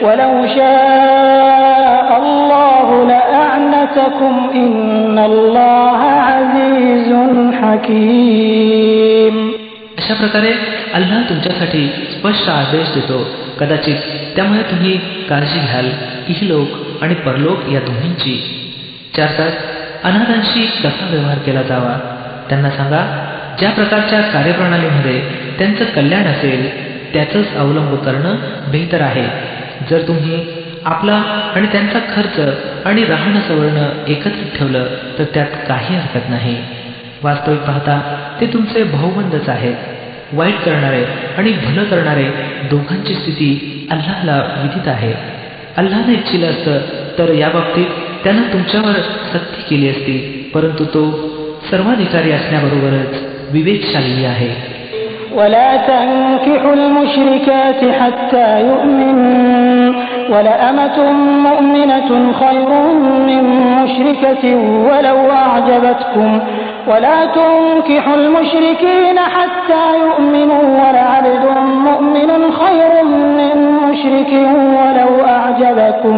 ولو شاء الله لأعنتكم إن الله عزيز حكيم. अशा प्रकारे अल्लाह तुमच्यासाठी स्पष्ट आदेश देतो. कदाचित त्यामुळे तुम्ही काळजी घ्याल इहलोक आणि परलोक या दोन्हींची. चारतात, अनाथांशी कसा व्यवहार केला जावा. त्यांना सांगा, ज्या प्रकारच्या कार्यप्रणालीमध्ये त्यांचं कल्याण असेल त्याचंच अवलंब करणं बेहतर आहे. जर तुम्ही आपला आणि त्यांचा खर्च आणि राहणं सवरणं एकत्रित ठेवलं तर त्यात काही हरकत नाही. वास्तविक पाहता ते तुमचे भाऊबंदच आहेत. वाईट करणारे आणि भलं करणारे दोघांची स्थिती अल्लाहला विदित आहे. अल्लाहने इच्छिलं असतं तर याबाबतीत त्यानं तुमच्यावर सक्ती केली असती, परंतु तो सर्वाधिकारी असण्याबरोबरच विवेकशाली आहे. ولا تنكحوا المشركات حتى يؤمنوا ولأمة مؤمنة خير من مشركة ولو أعجبتكم ولا تنكحوا المشركين حتى يؤمنوا ولعبد مؤمن خير من مشرك ولو أعجبكم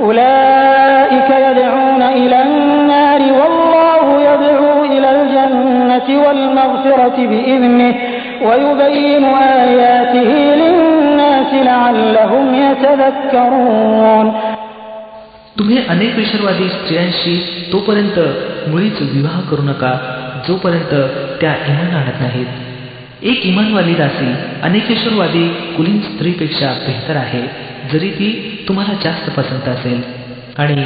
أولئك يدعون إلى النار والله يدعو إلى الجنة والمغفرة بإذنه ويبين آياته للناس لعلهم يتذكرون. तुम्ही अनेक विषयवादी स्त्रियांशी तोपर्यंत मुळीच विवाह करू नका जोपर्यंत त्या इमान आणत नाहीत. एक इमानवाली दासी अनेकेश्वरवादी कुलीन स्त्रीपेक्षा बेहतर आहे, जरी ती तुम्हाला जास्त पसंत असेल. आणि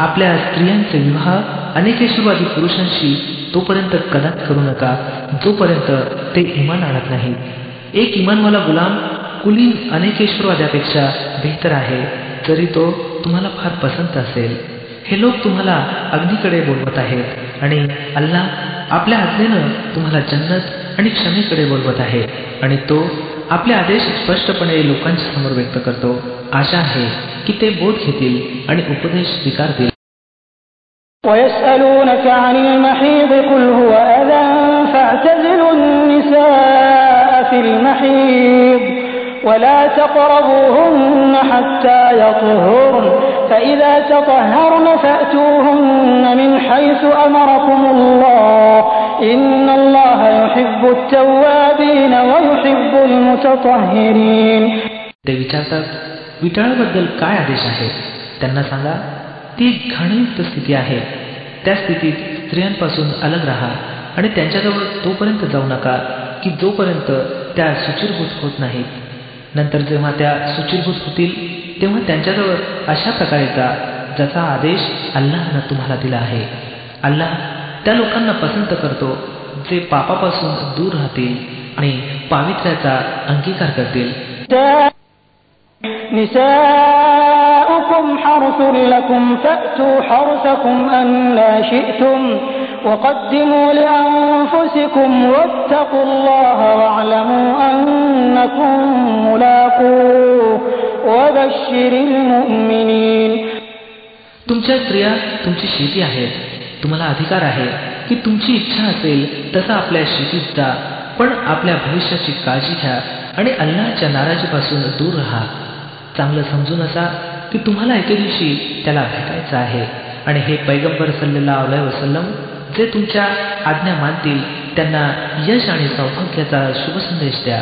आपल्या स्त्रियांचे विवाह अनेकेश्वरवादी पुरुषांशी तोपर्यंत कदाच करू नका जोपर्यंत ते इमान आणत नाहीत. एक इमानवाला गुलाम कुलीन अनेकेश्वरवाद्यापेक्षा बेहतर आहे, जरी तो तुम्हाला फार पसंत असेल. हे लोक तुम्हाला अग्नीकडे बोलवत आहेत आणि अल्लाह आपल्या आज्ञेनं तुम्हाला जन्नत आणि क्षमेकडे बोलवत आहे. आणि तो आपले आदेश स्पष्टपणे लोकांच्या समोर व्यक्त करतो. आशा आहे की ते बोध घेतील आणि उपदेश स्वीकारतील. ويسألونك عن المحيض قل هو أذى فاعتزلوا النساء في المحيض ولا تقربوهن حتى يطهرن فإذا تطهرن فأتوهن من حيث أمركم الله إن الله يحب التوابين ويحب المتطهرين. ते विचारतात, विटाळाबद्दल काय आदेश आहे? त्यांना सांगा, ती घाणयुक्त स्थिती आहे. त्या स्थितीत स्त्रियांपासून अलग राहा आणि त्यांच्याजवळ तोपर्यंत जाऊ नका की जोपर्यंत त्या शुचिरभूत होत नाहीत. नंतर जेव्हा त्या शुचिरभूत होतील तेव्हा त्यांच्याजवळ अशा प्रकारे जा ज्याचा आदेश अल्लाहनं तुम्हाला दिला आहे. अल्लाह त्या लोकांना पसंत करतो जे पापापासून दूर राहतील आणि पावित्र्याचा अंगीकार करतील. نساؤكم حرث لكم فأتوا حرثكم أنى شئتم وقدموا لأنفسكم واتقوا الله واعلموا أنكم ملاقوه وبشر المؤمنين. तुमच्या स्त्रिया तुमची शेती आहेत. तुम्हाला अधिकार आहे की तुमची इच्छा असेल तसा आपल्या शेतीत जा, पण आपल्या भविष्याची काळजी घ्या आणि अल्लाहच्या नाराजीपासून दूर राहा. चांगलं समजून असा की तुम्हाला एके दिवशी त्याला भेटायचं आहे. आणि हे पैगंबर सल्लल्लाहु अलैहि वसल्लम जे तुमच्या आज्ञा मानतील त्यांना यश आणि सौभाग्याचा शुभ संदेश द्या.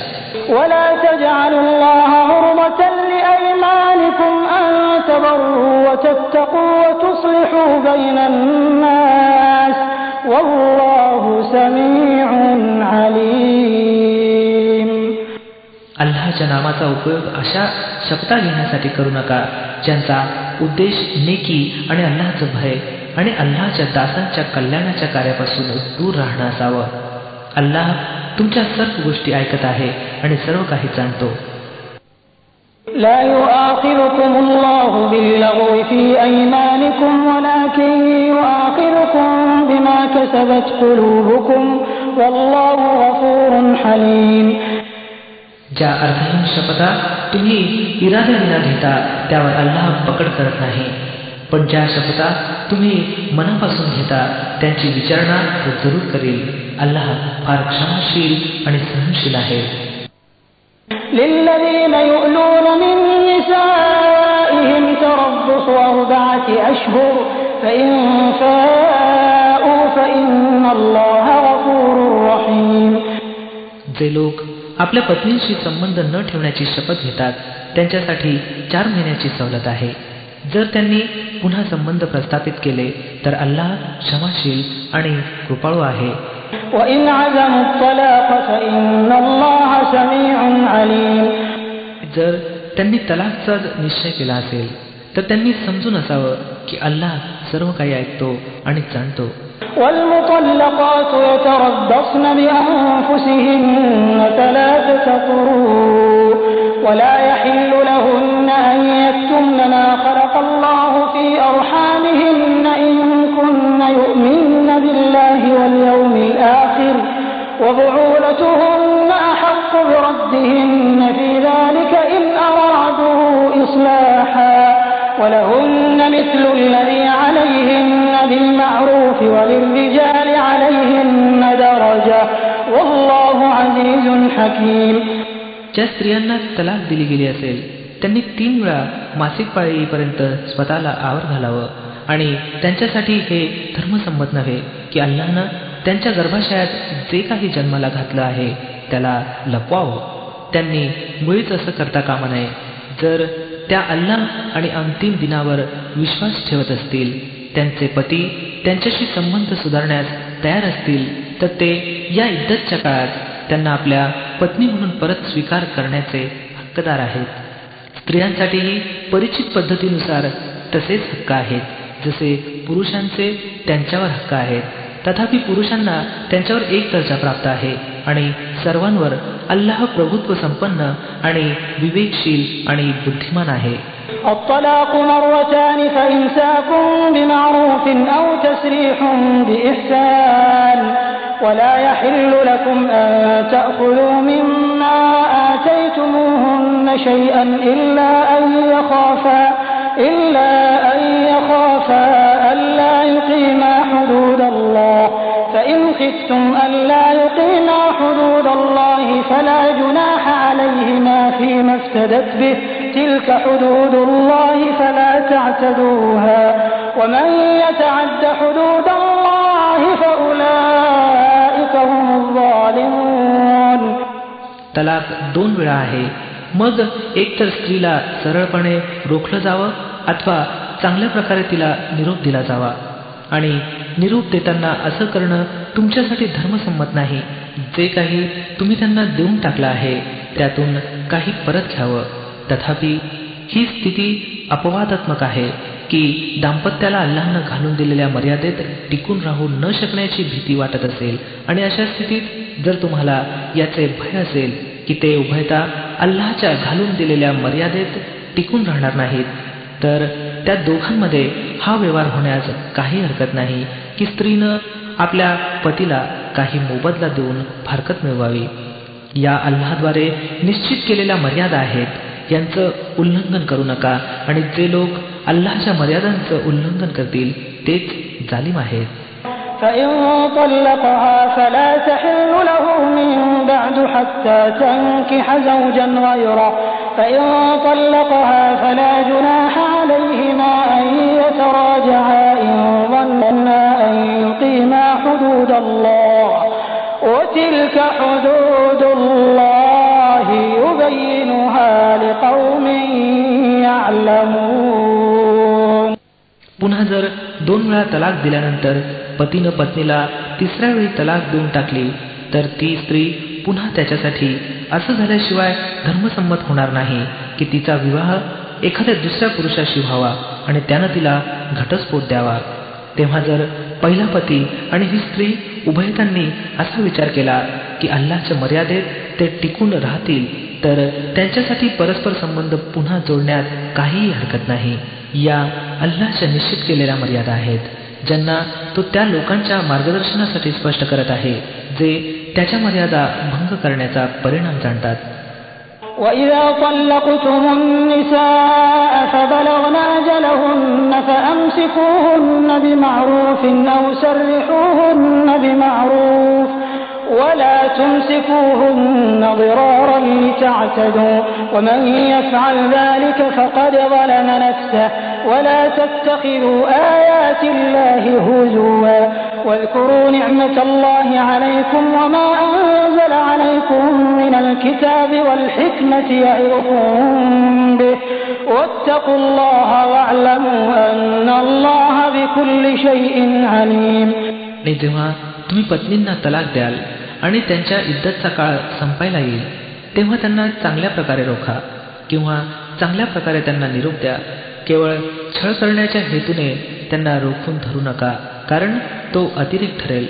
ولا تجعلوا الله عرضة لأيمانكم أن تبروا وتتقوا وتصلحوا بين الناس والله سميع عليم. अल्लाहच्या नामाचा उपयोग अशा शपथा घेण्यासाठी करू नका ज्यांचा उद्देश नेकी आणि अल्लाहचं भय आणि अल्लाहच्या दासांच्या कल्याणाच्या कार्यापासून दूर राहणं असावं. अल्लाह तुमच्या सर्व गोष्टी ऐकत आहे आणि सर्व काही जाणतो. لا يؤاخذكم الله باللغو في أيمانكم ولكن يؤاخذكم بما كسبت قلوبكم والله غفور حليم. ज्या अर्थहीन शपथा तुम्ही इराद्याने घेता त्यावर अल्लाह पकड करत नाही, पण ज्या शपथा तुम्ही मनापासून घेता त्यांची विचारणा तो जरूर करेल. अल्लाह फार क्षमाशील आणि सहनशील आहे. للذين يؤلون من نسائهم تربص 4 أشهر فإن فاءوا فإن الله غفور رحيم. जे लोक आपल्या पत्नीशी संबंध न ठेवण्याची शपथ घेतात त्यांच्यासाठी 4 महिन्याची सवलत आहे. जर त्यांनी पुन्हा संबंध प्रस्थापित केले तर अल्लाह क्षमाशील आणि कृपाळू आहे. وإن عزموا الطلاق فإن الله سميع عليم. जर त्यांनी तलाकचा निश्चय केला असेल तर त्यांनी समजून असावं की अल्लाह सर्व काही ऐकतो आणि जाणतो. والمطلقات يتربصن بأنفسهن ثلاثة قروء ولا يحل لهن أن يكتمن ما خلق الله في أرحامهن إن كن يؤمن بالله واليوم الآخر وبعولتهن أحق بردهن في ذلك إن أرادوا إصلاحا ولهن مثل الذي عليهن بالمعروف وللرجال عليهن درجة والله عزيز حكيم. ज्या स्त्रियांना तलाक दिली गेली असेल त्यांनी 3 वेळा मासिक पाळी येईपर्यंत स्वतःला आवर घालावं आणि त्यांच्यासाठी हे धर्मसंमत नव्हे की अल्लाहनं त्यांच्या गर्भाशयात जे काही जन्माला घातलं आहे त्याला लपवावं. त्यांनी मुळीच असं करता कामा नये. जर त्या अल्लाह आणि अंतिम दिनावर विश्वास ठेवत असतील, त्यांचे पती त्यांच्याशी संबंध सुधारण्यास तयार असतील तर ते या इद्दतच्या काळात त्यांना आपल्या पत्नी म्हणून परत स्वीकार करण्याचे हक्कदार आहेत. स्त्रियांसाठीही परिचित पद्धतीनुसार तसेच हक्क आहेत जसे पुरुषांचे त्यांच्यावर हक्क आहेत. तथापि पुरुषांना त्यांच्यावर एक दर्जा प्राप्त आहे आणि सर्वांवर अल्लाह प्रभुत्व संपन्न आणि विवेकशील आणि बुद्धिमान आहे. الطلاق مرتان فإمساك بمعروف أو تسريح بإحسان ولا يحل لكم أن تأخذوا مما آتيتموهن شيئا إلا أن يخافا ألا يقيما حدود الله فإن خفتم ألا يقيما حدود الله فلا جناح عليهما فيما افتدت به تلك حدود الله فلا تعتدوها ومن يتعد حدود الله فأولئك هم الظالمون. तलाक 2 वेळा आहे. मग एकतर स्त्रीला सरळपणे रोखलं जावं अथवा चांगल्या प्रकारे तिला निरोप दिला जावा आणि निरोप देताना असं करणं तुमच्यासाठी धर्मसंमत नाही. जे काही तुम्ही त्यांना देऊन टाकलं आहे त्यातून काही परत घ्यावं. तथापि ही स्थिती अपवादात्मक आहे की दाम्पत्याला अल्लाहनं घालून दिलेल्या मर्यादेत टिकून राहू न शकण्याची भीती वाटत असेल आणि अशा स्थितीत जर तुम्हाला याचे भय असेल की ते उभयता अल्लाहच्या घालून दिलेल्या मर्यादेत टिकून राहणार नाहीत तर त्या दोघांमध्ये हा व्यवहार होण्यास काही हरकत नाही की स्त्रीनं आपल्या पतीला काही मोबदला देऊन फारकत मिळवावी. या अल्लाहद्वारे निश्चित केलेल्या मर्यादा आहेत यांचं उल्लंघन करू नका आणि जे लोक अल्लाहच्या मर्यादांचं उल्लंघन करतील तेच जालिम आहेत. فإن طلقها فلا تحل له من بعد حتى تنكح زوجا غيره فإن طلقها فلا جناح عليهما أن يتراجعا إن ظنا أن يقيما حدود الله وتلك حدود الله يبينها لقوم يعلمون. पुन्हा जर 2 वेळा तलाक दिल्यानंतर पतीनं पत्नीला 3ऱ्या वेळी तलाक देऊन टाकली तर ती स्त्री पुन्हा त्याच्यासाठी असं झाल्याशिवाय धर्मसंमत होणार नाही की तिचा विवाह एखाद्या दुसऱ्या पुरुषाशी व्हावा आणि त्यानं तिला घटस्फोट द्यावा. तेव्हा जर पहिला पती आणि ही स्त्री उभयतांनी असा विचार केला की अल्लाहच्या मर्यादेत ते टिकून राहतील तर त्यांच्यासाठी परस्पर संबंध पुन्हा जोडण्यात काहीही हरकत नाही. या अल्लाहच्या निश्चित केलेल्या मर्यादा आहेत ज्यांना तो त्या लोकांच्या मार्गदर्शनासाठी स्पष्ट करत आहे जे त्याच्या मर्यादा भंग करण्याचा परिणाम जाणतात. وَإِذَا طَلَّقْتُمُ النِّسَاءَ فَبَلَغْنَ أَجَلَهُنَّ فَأَمْسِكُوهُنَّ بِمَعْرُوفٍ أَوْ سَرِّحُوهُنَّ بِمَعْرُوفٍ ولا تمسكوهن ضرارا لتعتدوا ومن يفعل ذلك فقد ظلم نفسه ولا تتخذوا آيات الله هزوا واذكروا نعمة الله عليكم وما أنزل عليكم من الكتاب والحكمة يعظكم به واتقوا الله واعلموا أن الله بكل شيء عليم. जेव्हा तुम्ही पत्नींना तलाक द्याल आणि त्यांच्या इद्दतचा काळ संपायला येईल, तेव्हा त्यांना चांगल्या प्रकारे रोखा किंवा चांगल्या प्रकारे त्यांना निरोप द्या. केवळ छळ करण्याच्या हेतूने त्यांना रोखून धरू नका, कारण तो अतिरेक ठरेल.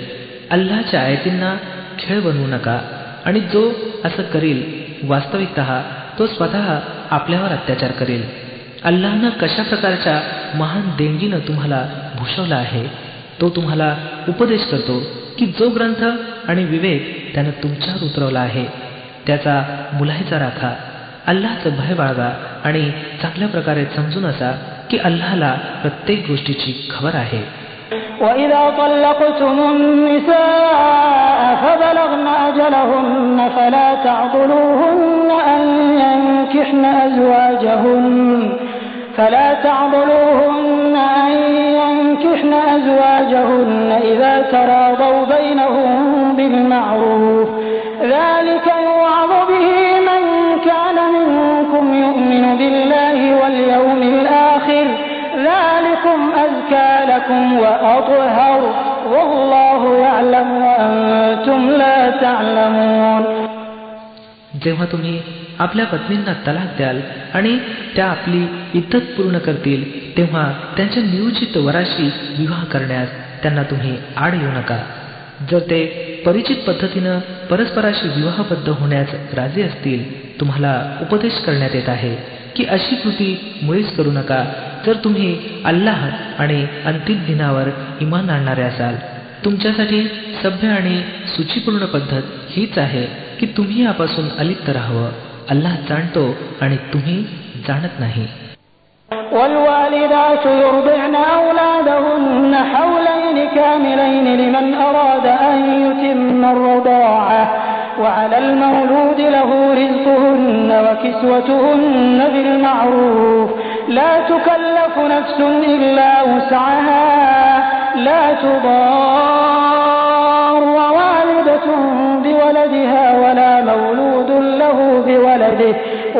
अल्लाहच्या आयतींना खेळ बनवू नका, आणि जो असं करील वास्तविकतः तो स्वतः आपल्यावर अत्याचार करेल. अल्लाहनं कशा प्रकारच्या महान देणगीनं तुम्हाला भूषवला आहे तो तुम्हाला उपदेश करतो की जो ग्रंथ आणि विवेक त्यानं तुमच्यावर उतरवला आहे त्याचा मुलाहिजा राखा. अल्लाहचं भय बाळगा आणि चांगल्या प्रकारे समजून असा की अल्लाहला प्रत्येक गोष्टीची खबर आहे. وَإِذَا طَلَّقْتُمُ النِّسَاءَ فَبَلَغْنَ أَجَلَهُنَّ فَلَا تَعْضُلُوهُنَّ أَن يَنكِحْنَ أَزْوَاجَهُنَّ إِذَا تَرَاضَوْا بَيْنَهُم بِالْمَعْرُوفِ ذَلِكَ يُوعَظُ بِهِ مَن كَانَ مِنكُمْ يُؤْمِنُ بِاللَّهِ وَالْيَوْمِ الْآخِرِ ذَلِكُمْ أَزْكَىٰ لَكُمْ وَأَطْهَرُ وَاللَّهُ يَعْلَمُ وَأَنتُمْ لَا تَعْلَمُونَ. जेव्हा तुम्ही आपल्या पत्नींना तलाक द्याल आणि त्या आपली इद्दत पूर्ण करतील तेव्हा त्यांच्या नियोजित वराशी विवाह करण्यास त्यांना तुम्ही आड येऊ नका. जर ते परिचित पद्धतीनं परस्पराशी विवाहबद्ध होण्यास राजी असतील, तुम्हाला उपदेश करण्यात येत आहे की अशी कृती मुळीच करू नका जर तुम्ही अल्लाह आणि अंतिम दिनावर इमान आणणारे असाल. तुमच्यासाठी सभ्य आणि सूचीपूर्ण पद्धत हीच आहे की तुम्ही यापासून अलिप्त राहावं. अल्लाह जाणतो आणि तुम्ही जाणत नाही. والوالدات يرضعن أولادهن حولين كاملين لمن أراد أن يتم الرضاعة وعلى المولود له رزقهن وكسوتهن بالمعروف لا تكلف نفس إلا وسعها لا تضار والدة بولدها ولا مولود له بولده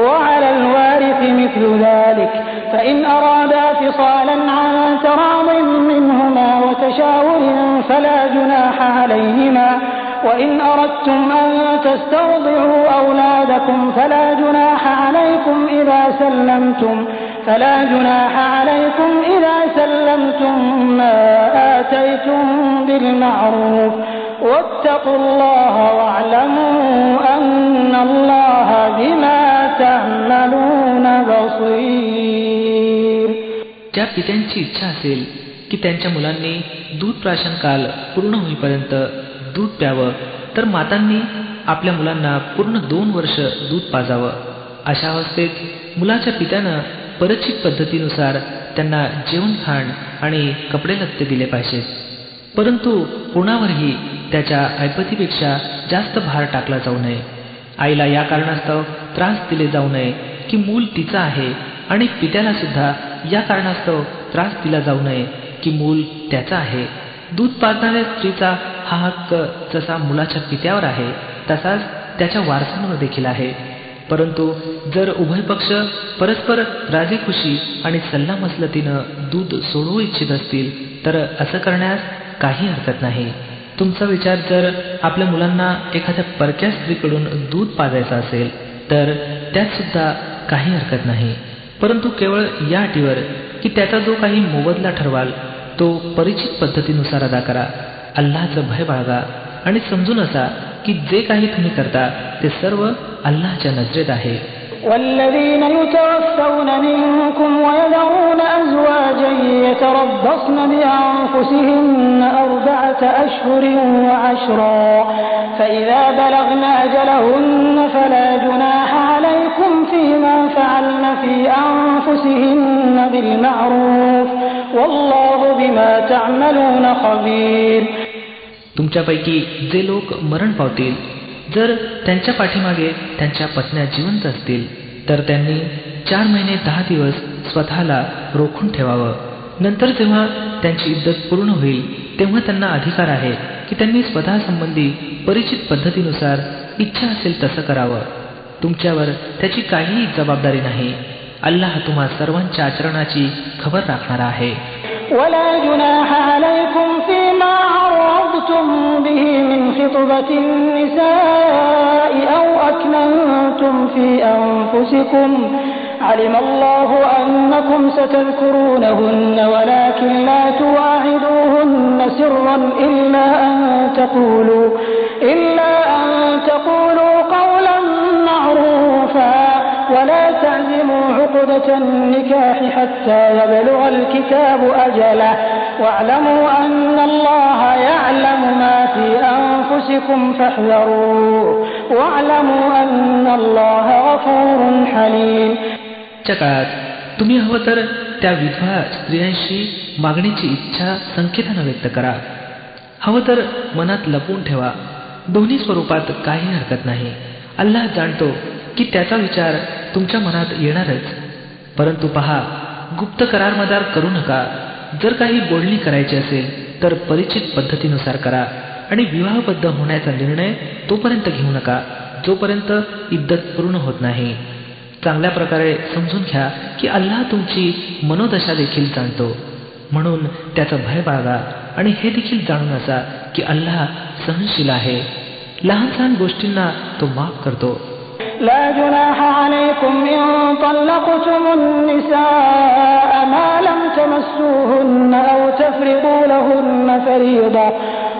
وعلى الوارث مثل ذلك فإن أرادا فصالا عن تراض منهما وتشاور فلا جناح عليهما وإن أردتم أن تسترضعوا أولادكم فلا جناح عليكم إذا سلمتم ما آتيتم بالمعروف واتقوا الله واعلموا أن الله بما تعملون بصير. ज्या पित्यांची इच्छा असेल की त्यांच्या मुलांनी दूध प्राशन काल पूर्ण होईपर्यंत दूध प्यावं तर मातांनी आपल्या मुलांना पूर्ण 2 वर्ष दूध पाजावं. अशा अवस्थेत मुलाच्या पित्यानं परिचित पद्धतीनुसार त्यांना जेवण खाण आणि कपडे लत्ते दिले पाहिजेत, परंतु कोणावरही त्याच्या ऐपतीपेक्षा जास्त भार टाकला जाऊ नये. आईला या कारणास्तव त्रास दिले जाऊ नये की मूल तिचं आहे आणि पित्याला सुद्धा या कारणास्तव त्रास दिला जाऊ नये की मूल त्याचा आहे. दूध पाजणाऱ्या स्त्रीचा हा हक्क जसा मुलाच्या पित्यावर आहे तसाच त्याच्या वारसांवर देखील आहे. परंतु जर उभय पक्ष परस्पर राजीखुशी आणि सल्लामसलतीनं दूध सोडवू इच्छित असतील तर असं करण्यास काही हरकत नाही. तुमचा विचार जर आपल्या मुलांना एखाद्या परक्या स्त्रीकडून दूध पाजायचं असेल तर त्यात सुद्धा काही हरकत नाही, परंतु केवळ या अटीवर की त्याचा जो काही मोबदला ठरवाल तो परिचित पद्धतीनुसार अदा करा. अल्लाहचं भय बाळगा आणि समजून असा की जे काही तुम्ही करता ते सर्व अल्लाहच्या नजरेत आहे. والذين يتوفون منكم ويذرون أزواجا يتربصن بأنفسهن 4 أشهر وعشرا فإذا بلغن أجلهن فلا جناح عليكم فيما فعلن في أنفسهن بالمعروف والله بما تعملون خبير. तुमच्यापैकी जे लोक मरण पावतील जर त्यांच्या पाठीमागे त्यांच्या पत्न्या जिवंत असतील तर त्यांनी 4 महिने 10 दिवस स्वतःला रोखून ठेवावं. नंतर जेव्हा त्यांची इद्दत पूर्ण होईल तेव्हा त्यांना अधिकार आहे की त्यांनी स्वतःसंबंधी परिचित पद्धतीनुसार इच्छा असेल तसं करावं. तुमच्यावर त्याची काहीही जबाबदारी नाही. अल्लाह तुम्हा सर्वांच्या आचरणाची खबर राखणारा आहे. ولا جناح عليكم فيما عرضتم تربصتم به من خطبة النساء أو أكننتم في أنفسكم علم الله أنكم ستذكرونهن ولكن لا تواعدوهن سرا إلا أن تقولوا قولا معروفا ولا تعزموا عقدة النكاح حتى يبلغ الكتاب أجله واعلموا أن الله يعلم ما في أنفسكم فاحذروه واعلموا أن الله غفور حليم. च्या काळात तुम्ही हवं तर त्या विधवा स्त्रियांशी मागणीची इच्छा संकेतानं व्यक्त करा. हवं तर मनात लपवून ठेवा. दोन्ही स्वरूपात काही हरकत नाही. अल्लाह जाणतो की त्याचा विचार तुमच्या मनात येणारच. परंतु पहा, गुप्त करारमदार करू नका. जर काही बोलणी करायची असेल तर परिचित पद्धतीनुसार करा आणि विवाहबद्ध होण्याचा निर्णय तोपर्यंत घेऊ नका जोपर्यंत इद्दत पूर्ण होत नाही. चांगल्या प्रकारे समजून घ्या की अल्लाह तुमची मनोदशा देखील जाणतो. म्हणून त्याचा भय बाळगा आणि हे देखील जाणून असा की अल्लाह सहनशील आहे. लहान सहान गोष्टींना तो माफ करतो. لا جناح عليكم إن طلقتم النساء ما لم تمسوهن أو تفرضوا لهن فريضة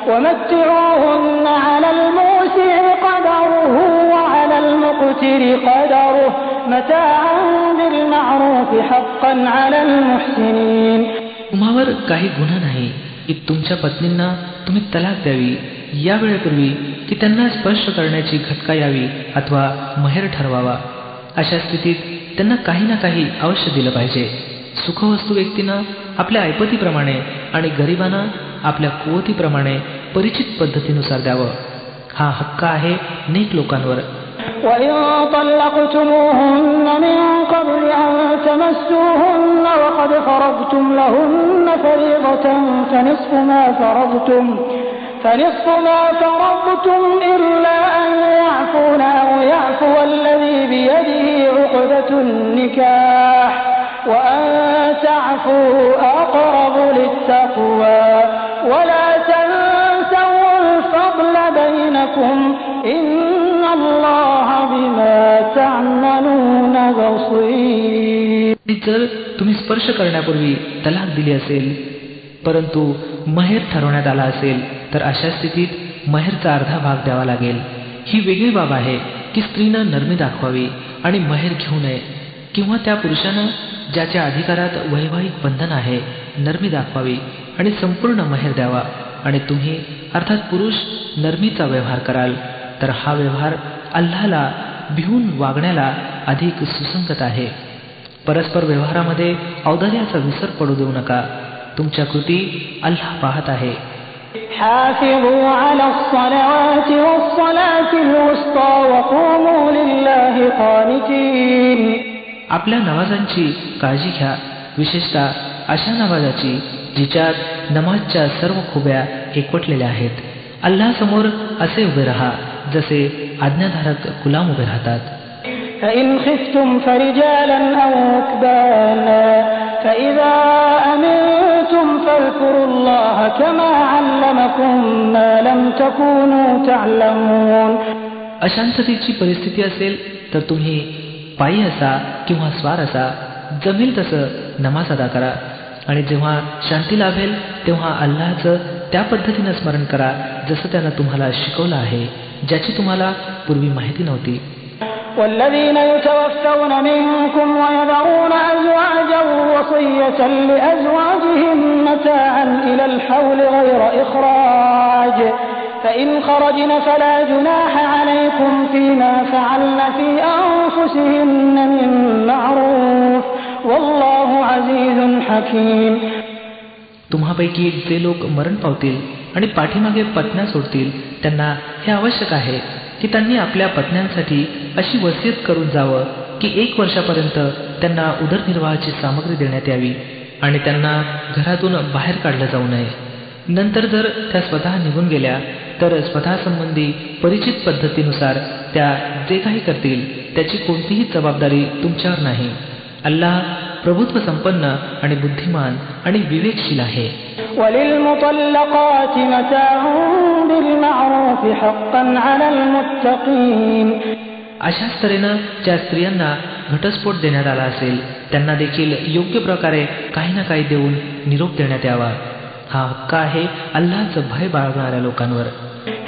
ومتعوهن على الموسع قدره وعلى المقتر قدره متاعا بالمعروف حقا على المحسنين. तुम्हावर काही गुन्हा नाही की तुमच्या पत्नींना तुम्ही तलाक द्यावी या वेळेपूर्वी की त्यांना स्पर्श करण्याची घटका यावी अथवा महेर ठरवावा. अशा स्थितीत त्यांना काही ना काही अवश्य दिलं पाहिजे. सुखवस्तू व्यक्तीनं आपल्या ऐपतीप्रमाणे आणि गरिबांना आपल्या कुवतीप्रमाणे परिचित पद्धतीनुसार द्यावं. हा हक्क आहे नेक लोकांवर. وإن طلقتموهن من قبل أن تمسوهن وقد فرضتم لهن فريضة فنصف ما فرضتم إلا أن يعفون أو يعفو الذي بيده عقدة النكاح وأن تعفوا أقرب للتقوى ولا تنسوا الفضل بينكم إن الله بما تعملون بصير. जर तुम्ही स्पर्श करण्यापूर्वी तलाक दिली असेल परंतु महेर ठरवण्यात आला असेल तर अशा स्थितीत महेरचा अर्धा भाग द्यावा लागेल. ही वेगळी बाब आहे की स्त्रीनं नरमी दाखवावी आणि महेर घेऊ नये किंवा त्या पुरुषानं ज्याच्या अधिकारात वैवाहिक बंधन आहे नरमी दाखवावी आणि संपूर्ण महेर द्यावा. आणि तुम्ही अर्थात पुरुष नरमीचा व्यवहार कराल तर हा व्यवहार अल्लाहला भिवून वागण्याला अधिक सुसंगत आहे. परस्पर व्यवहारामध्ये औदार्याचा विसर पडू देऊ नका. तुमच्या कृती अल्लाह पाहत आहे. حافظوا على الصلوات والصلاة الوسطى وقوموا لله قانتين. आपल्या नमाजांची काळजी घ्या, विशेषतः अशा नमाजाची जिच्यात नमाजच्या सर्व खुब्या एकवटलेल्या आहेत. अल्लाह समोर असे उभे राहा जसे आज्ञाधारक गुलाम उभे राहतात. فإن خفتم فرجالا أو ركبانا فإذا أمنتم فاذكروا الله كما علمكم ما لم تكونوا تعلمون. अशांततेची परिस्थिती असेल तर तुम्ही पायी असा किंवा स्वार असा जमेल तसं नमाज अदा करा आणि जेव्हा शांती लाभेल तेव्हा अल्लाहचं त्या पद्धतीनं स्मरण करा जसं त्यानं तुम्हाला शिकवलं आहे ज्याची तुम्हाला पूर्वी माहिती नव्हती. والذين يتوفون منكم ويذرون أزواجا وصية لأزواجهم متاعا إلى الحول غير إخراج فإن خرجن فلا جناح عليكم فيما فعلن في أنفسهن من معروف والله عزيز حكيم. तुम्हापैकी जे लोक मरण पावतील आणि पाठीमागे पत्न्या सोडतील त्यांना हे आवश्यक आहे की त्यांनी आपल्या पत्न्यांसाठी अशी वसियत करून जावं की 1 वर्षापर्यंत त्यांना उदरनिर्वाहाची सामग्री देण्यात यावी आणि त्यांना घरातून बाहेर काढलं जाऊ नये. नंतर जर त्या स्वतः निघून गेल्या तर स्वतःसंबंधी परिचित पद्धतीनुसार त्या जे काही करतील त्याची कोणतीही जबाबदारी तुमच्यावर नाही. अल्लाह प्रभुत्व संपन्न आणि बुद्धिमान आणि विवेकशील आहे. وَلِلْمُطَلَّقَاتِ مَتَاعٌ بِالْمَعْرُوفِ حَقًّا عَلَى الْمُتَّقِينَ. अशाच तऱ्हेनं ज्या स्त्रियांना घटस्फोट देण्यात आला असेल त्यांना देखील योग्य प्रकारे काही ना काही देऊन निरोप देण्यात यावा. हा हक्क आहे अल्लाहचं भय बाळगणाऱ्या लोकांवर.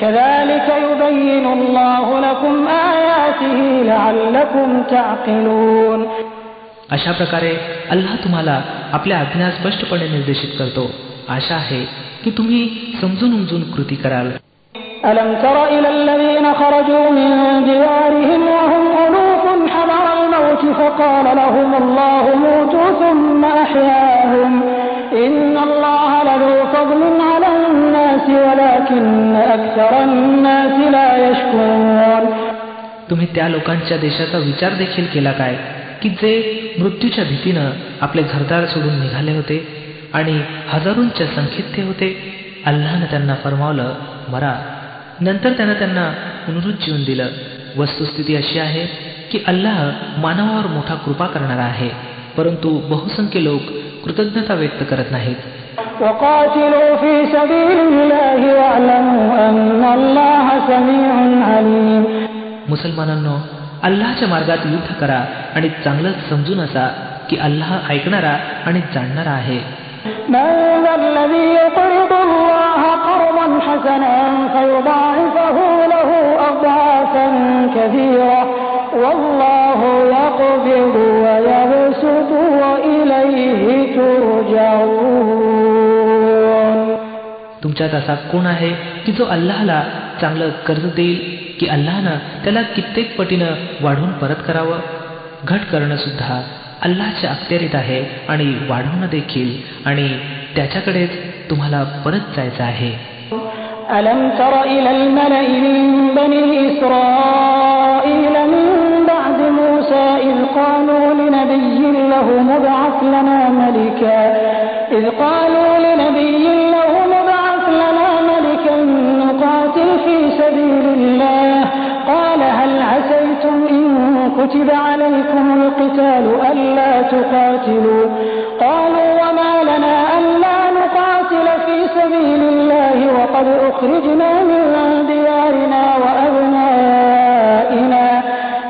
كَذَلِكَ يُبَيِّنُ اللَّهُ لَكُمْ آيَاتِهِ لَعَلَّكُمْ تَعْقِلُونَ. अशा प्रकारे अल्लाह तुम्हाला आपल्या आज्ञा स्पष्टपणे निर्देशित करतो. आशा आहे की तुम्ही समजून उमजून कृती कराल. أَلَمْ تَرَ إِلَى الَّذِينَ خَرَجُوا مِنْ دِيَارِهِمْ وَهُمْ أُلُوفٌ حَذَرَ الْمَوْتِ فَقَالَ لَهُمُ اللَّهُ مُوتُوا ثُمَّ أَحْيَاهُمْ إِنَّ اللَّهَ لَذُو فَضْلٍ عَلَى النَّاسِ وَلَكِنَّ أَكْثَرَ النَّاسِ لَا يَشْكُرُونَ. तुम्ही त्या लोकांच्या देशाचा विचार देखील केला काय की जे मृत्यूच्या भीतीनं आपले घरदार सोडून निघाले होते आणि हजारोंच्या संख्येत ते होते. अल्लाहनं त्यांना फरमावलं, मरा. नंतर त्यानं त्यांना पुनरुज्जीवन दिलं. वस्तुस्थिती अशी आहे की अल्लाह मानवावर मोठा कृपा करणारा आहे, परंतु बहुसंख्य लोक कृतज्ञता व्यक्त करत नाहीत. وَقَاتِلُوا فِي سَبِيلِ اللَّهِ وَاعْلَمُوا أَنَّ اللَّهَ سَمِيعٌ عَلِيمٌ. मुसलमानांनो, अल्लाहच्या मार्गात युद्ध करा आणि चांगलंच समजून असा की अल्लाह ऐकणारा आणि जाणणारा आहे. مَنْ ذَا الَّذِي يُقْرِضُ اللَّهَ قَرْضًا حَسَنًا فَيُضَاعِفَهُ لَهُ أَضْعَافًا كَثِيرَةً وَاللَّهُ يَقْبِضُ وَيَبْسُطُ وَإِلَيْهِ تُرْجَعُونَ. तुमच्यात असा कोण आहे की जो अल्लाहला चांगलं कर्ज देईल की अल्लाहनं त्याला कित्येक पटीनं वाढवून परत करावं? घट करणं सुद्धा अल्लाहच्या अखत्यारीत आहे आणि वाढवणं देखील, आणि त्याच्याकडेच तुम्हाला परत जायचं आहे. أَلَمْ تَرَ إِلَى الْمَلَإِ مِنْ بَنِي إِسْرَائِيلَ مِنْ بَعْدِ مُوسَى إِذْ قَالُوا لِنَبِيٍّ لَهُ مُبْعَثْ لَنَا مَلِكًا نُقَاتِلْ فِي سَبِيلِ اللَّهِ قَالَ هَلْ عَسَيْتُمْ إِنْ كُتِبَ عَلَيْكُمُ الْقِتَالُ أَلَّا تُقَاتِلُوا قَالُوا وَمَا لَنَا أَلَّا نُقَاتِلَ فِي سَبِيلِ اللَّهِ وَقَدْ أُخْرِجْنَا مِنْ دِيَارِنَا وَأَبْنَائِنَا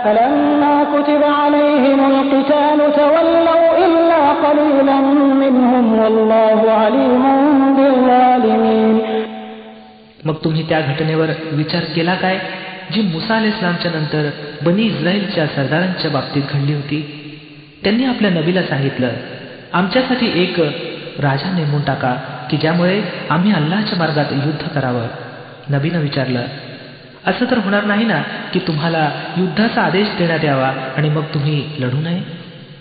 فَلَمَّا كُتِبَ عَلَيْهِمُ الْقِتَالُ تَوَلَّوْا إِلَّا قَلِيلًا مِنْهُمْ وَاللَّهُ عَلِيمٌ بِالظَّالِمِينَ. मग तुम्ही त्या घटनेवर विचार केला काय जी मुसा अलैहिस्सलामच्या नंतर बनी इस्रायलच्या सरदारांच्या बाबतीत घडली होती? त्यांनी आपल्या नबीला सांगितलं, आमच्यासाठी एक राजा नेमून टाका की ज्यामुळे आम्ही अल्लाहच्या मार्गात युद्ध करावं. नबीनं विचारलं, असं तर होणार नाही ना की तुम्हाला युद्धाचा आदेश देण्यात यावा आणि मग तुम्ही लढू नये?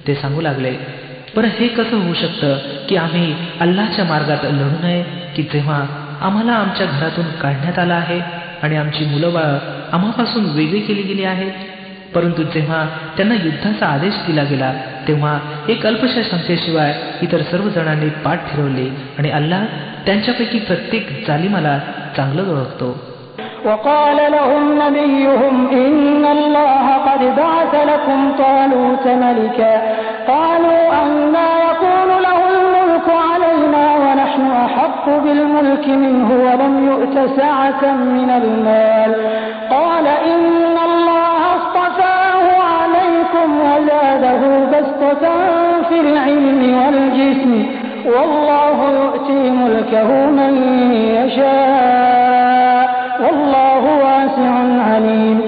ते सांगू लागले, बरं हे कसं होऊ शकतं की आम्ही अल्लाहच्या मार्गात लढू नये की जेव्हा आम्हाला आमच्या घरातून काढण्यात आलं आहे आणि आमची मुलं बाळं आम्हापासून वेगळी केली गेली आहेत? परंतु जेव्हा त्यांना युद्धाचा आदेश दिला गेला तेव्हा एक अल्पशा संख्येशिवाय इतर सर्व जणांनी पाठ फिरवली आणि अल्लाह त्यांच्यापैकी प्रत्येक जालिमाला चांगलं ओळखतो. وقال لهم نبيهم إن الله قد بعث لكم طالوت ملكا قالوا أنى يكون له الملك علينا ونحن أحق بالملك منه ولم يؤت سعة من المال قال إن الله اصطفاه عليكم وزاده بسطة في العلم والجسم والله يؤتي ملكه من يشاء والله واسع عليم.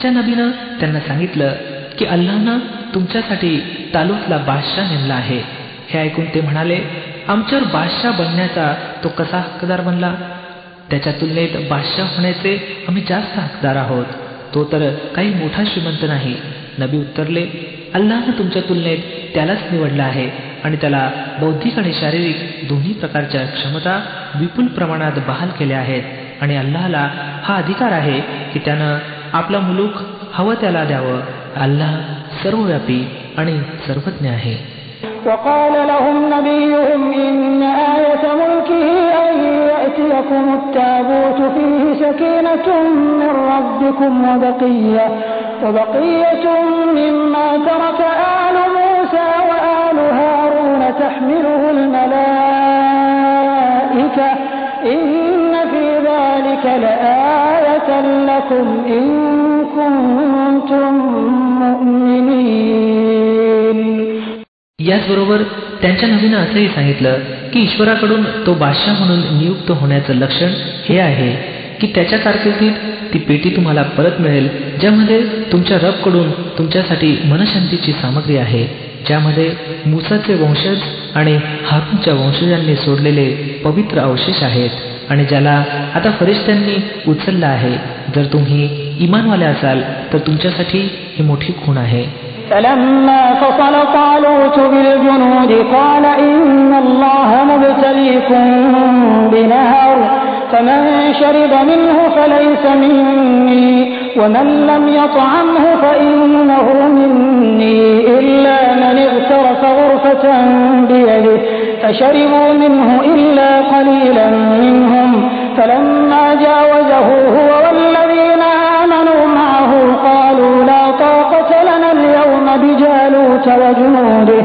त्या नबीनं त्यांना सांगितलं की अल्लाहनं तुमच्यासाठी तालूतला बादशाह नेमला आहे. हे ऐकून ते म्हणाले, आमच्यावर बादशाह बनण्याचा तो कसा हक्कदार बनला? त्याच्या तुलनेत बादशाह होण्याचे आम्ही जास्त हकदार आहोत. तो तर काही मोठा श्रीमंत नाही. नबी उत्तरले, अल्लाहनं तुमच्या तुलनेत त्यालाच निवडलं आहे आणि त्याला बौद्धिक आणि शारीरिक दोन्ही प्रकारच्या क्षमता विपुल प्रमाणात बहाल केल्या आहेत आणि अल्लाहला हा अधिकार आहे की त्यानं आपला मुलूक हवं त्याला द्यावं. अल्लाह सर्वव्यापी आणि सर्वज्ञ आहे. وقال لهم نبيهم إن آية ملكه أن يأتيكم التابوت فيه سكينة من ربكم وبقية مما ترك آل موسى وآل تحمله الملائكة إن في ذلك لآية لكم إن كنتم مؤمنين. याचबरोबर त्यांच्या नबीनं असंही सांगितलं की ईश्वराकडून तो बादशाह म्हणून नियुक्त होण्याचं लक्षण हे आहे की त्याच्या कारकिर्दीत ती पेटी तुम्हाला परत मिळेल ज्यामध्ये तुमच्या रबकडून तुमच्यासाठी मनशांतीची सामग्री आहे, ज्यामध्ये मूसाचे वंशज आणि हारूनच्या वंशजांनी सोडलेले पवित्र अवशेष आहेत आणि ज्याला आता फरिश्त्यांनी उचललं आहे. जर तुम्ही इमानवाले असाल तर तुमच्यासाठी ही मोठी खूण आहे. فلما فصل طالوت بالجنود قال إن الله مبتليكم بنهر فمن شرب منه فليس مني ومن لم يطعمه فإنه مني إلا من اغترف غرفة بيده فشربوا منه إلا قليلا منهم فلما جاوزه هو والذين آمنوا معه قالوا لا طاقة لنا اليوم بجالوت وجنوده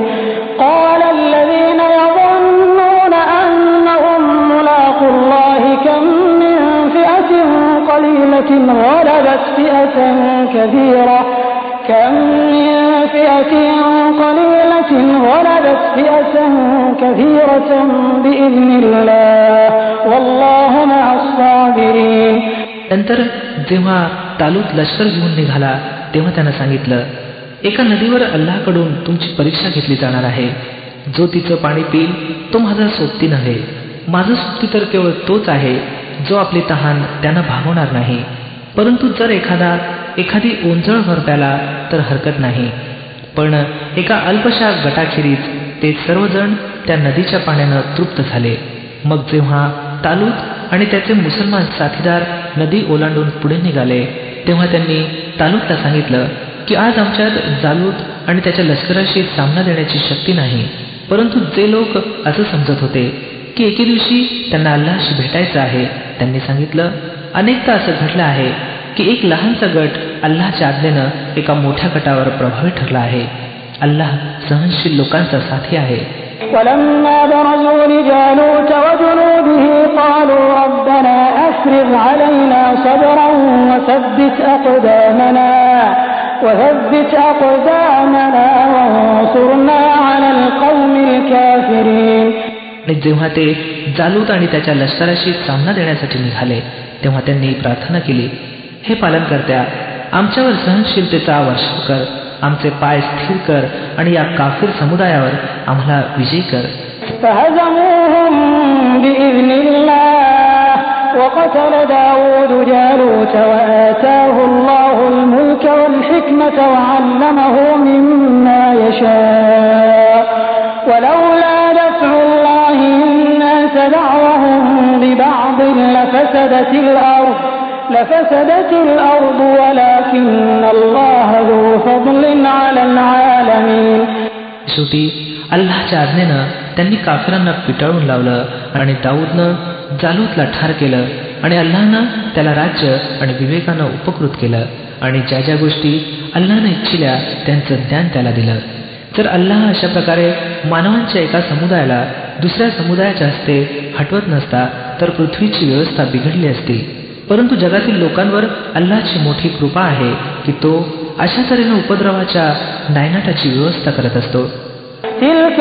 قال الذين يظنون أنهم ملاقو الله كم من فئة قليلة غلبت فئة كثيرة بإذن الله والله مع الصابرين. नंतर जेव्हा तालूत लष्कर घेऊन निघाला तेव्हा त्यानं सांगितलं, एका नदीवर अल्लाहकडून तुमची परीक्षा घेतली जाणार आहे. जो तिचं पाणी पिईल तो माझा सोबती नव्हे, माझं सोबती तर केवळ तोच आहे जो आपली तहान त्यानं भागवणार नाही. परंतु जर एखादी ओंजळ भर प्याला तर हरकत नाही. पण एका अल्पशा गटाखेरीज ते सर्वजण त्या नदीच्या पाण्यानं तृप्त झाले. मग जेव्हा तालूत आणि त्याचे मुसलमान साथीदार नदी ओलांडून पुढे निघाले तेव्हा त्यांनी तालूतला सांगितलं की आज आमच्यात जालूत आणि त्याच्या लष्कराशी सामना देण्याची शक्ती नाही. परंतु जे लोक असं समजत होते की एके दिवशी त्यांना अल्लाहशी भेटायचं आहे, त्यांनी सांगितलं, अनेकदा असं घडलं आहे की एक लहानसा गट अल्लाहच्या आज्ञेनं एका मोठ्या गटावर प्रभावी ठरला आहे. अल्लाह सहनशील लोकांचा साथी आहे. ولما برزوا لجالوت وجنوده قالوا ربنا أفرغ علينا صبرا وثبت أقدامنا وانصرنا على القوم الكافرين. जेव्हा ते जालूत आणि त्याच्या लष्कराशी सामना देण्यासाठी निघाले तेव्हा त्यांनी प्रार्थना केली, हे पालनकर्त्या, आमच्यावर सहनशीलतेचा वर्षाव कर, आमचे पाय स्थिर कर आणि या काफिर समुदायावर आम्हाला विजयी कर. فهزموهم بإذن الله وقتل داود جالوت وآتاه الله الملك والحكمة وعلمه مما يشاء ولولا دفع الله الناس بعضهم ببعض لفسدت الأرض ولكن الله ذو فضل على العالمين. शेवटी अल्लाहच्या आज्ञेनं त्यांनी काफिरांना पिटाळून लावलं आणि दाऊदनं जालूतला ठार केलं आणि अल्लाहनं त्याला राज्य आणि विवेकानं उपकृत केलं आणि ज्या ज्या गोष्टी अल्लाहनं इच्छिल्या त्यांचं ज्ञान त्याला दिलं. जर अल्लाह अशा प्रकारे मानवांच्या एका समुदायाला दुसऱ्या समुदायाच्या हस्ते हटवत नसता तर पृथ्वीची व्यवस्था बिघडली असती. परंतु जगातील लोकांवर अल्लाहची मोठी कृपा आहे की तो अशा तऱ्हेनं उपद्रवाच्या नायनाटाची व्यवस्था करत असतो. تلك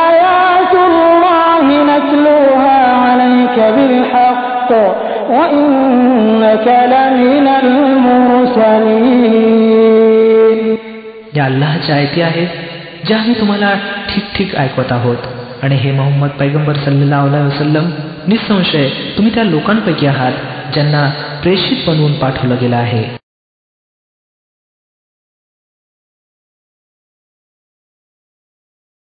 آيات الله نتلوها عليك بالحق وإنك لمن المرسلين. या अल्लाहच्या आयती आहेत ज्या आम्ही तुम्हाला ठीक ठीक ऐकवत आहोत आणि हे मोहम्मद पैगंबर सल्लल्लाहु अलैहि वसल्लम निसंशय तुम्ही त्या लोकांपैकी आहात ज्यांना प्रेषित बनवून पाठवलं गेलं आहे.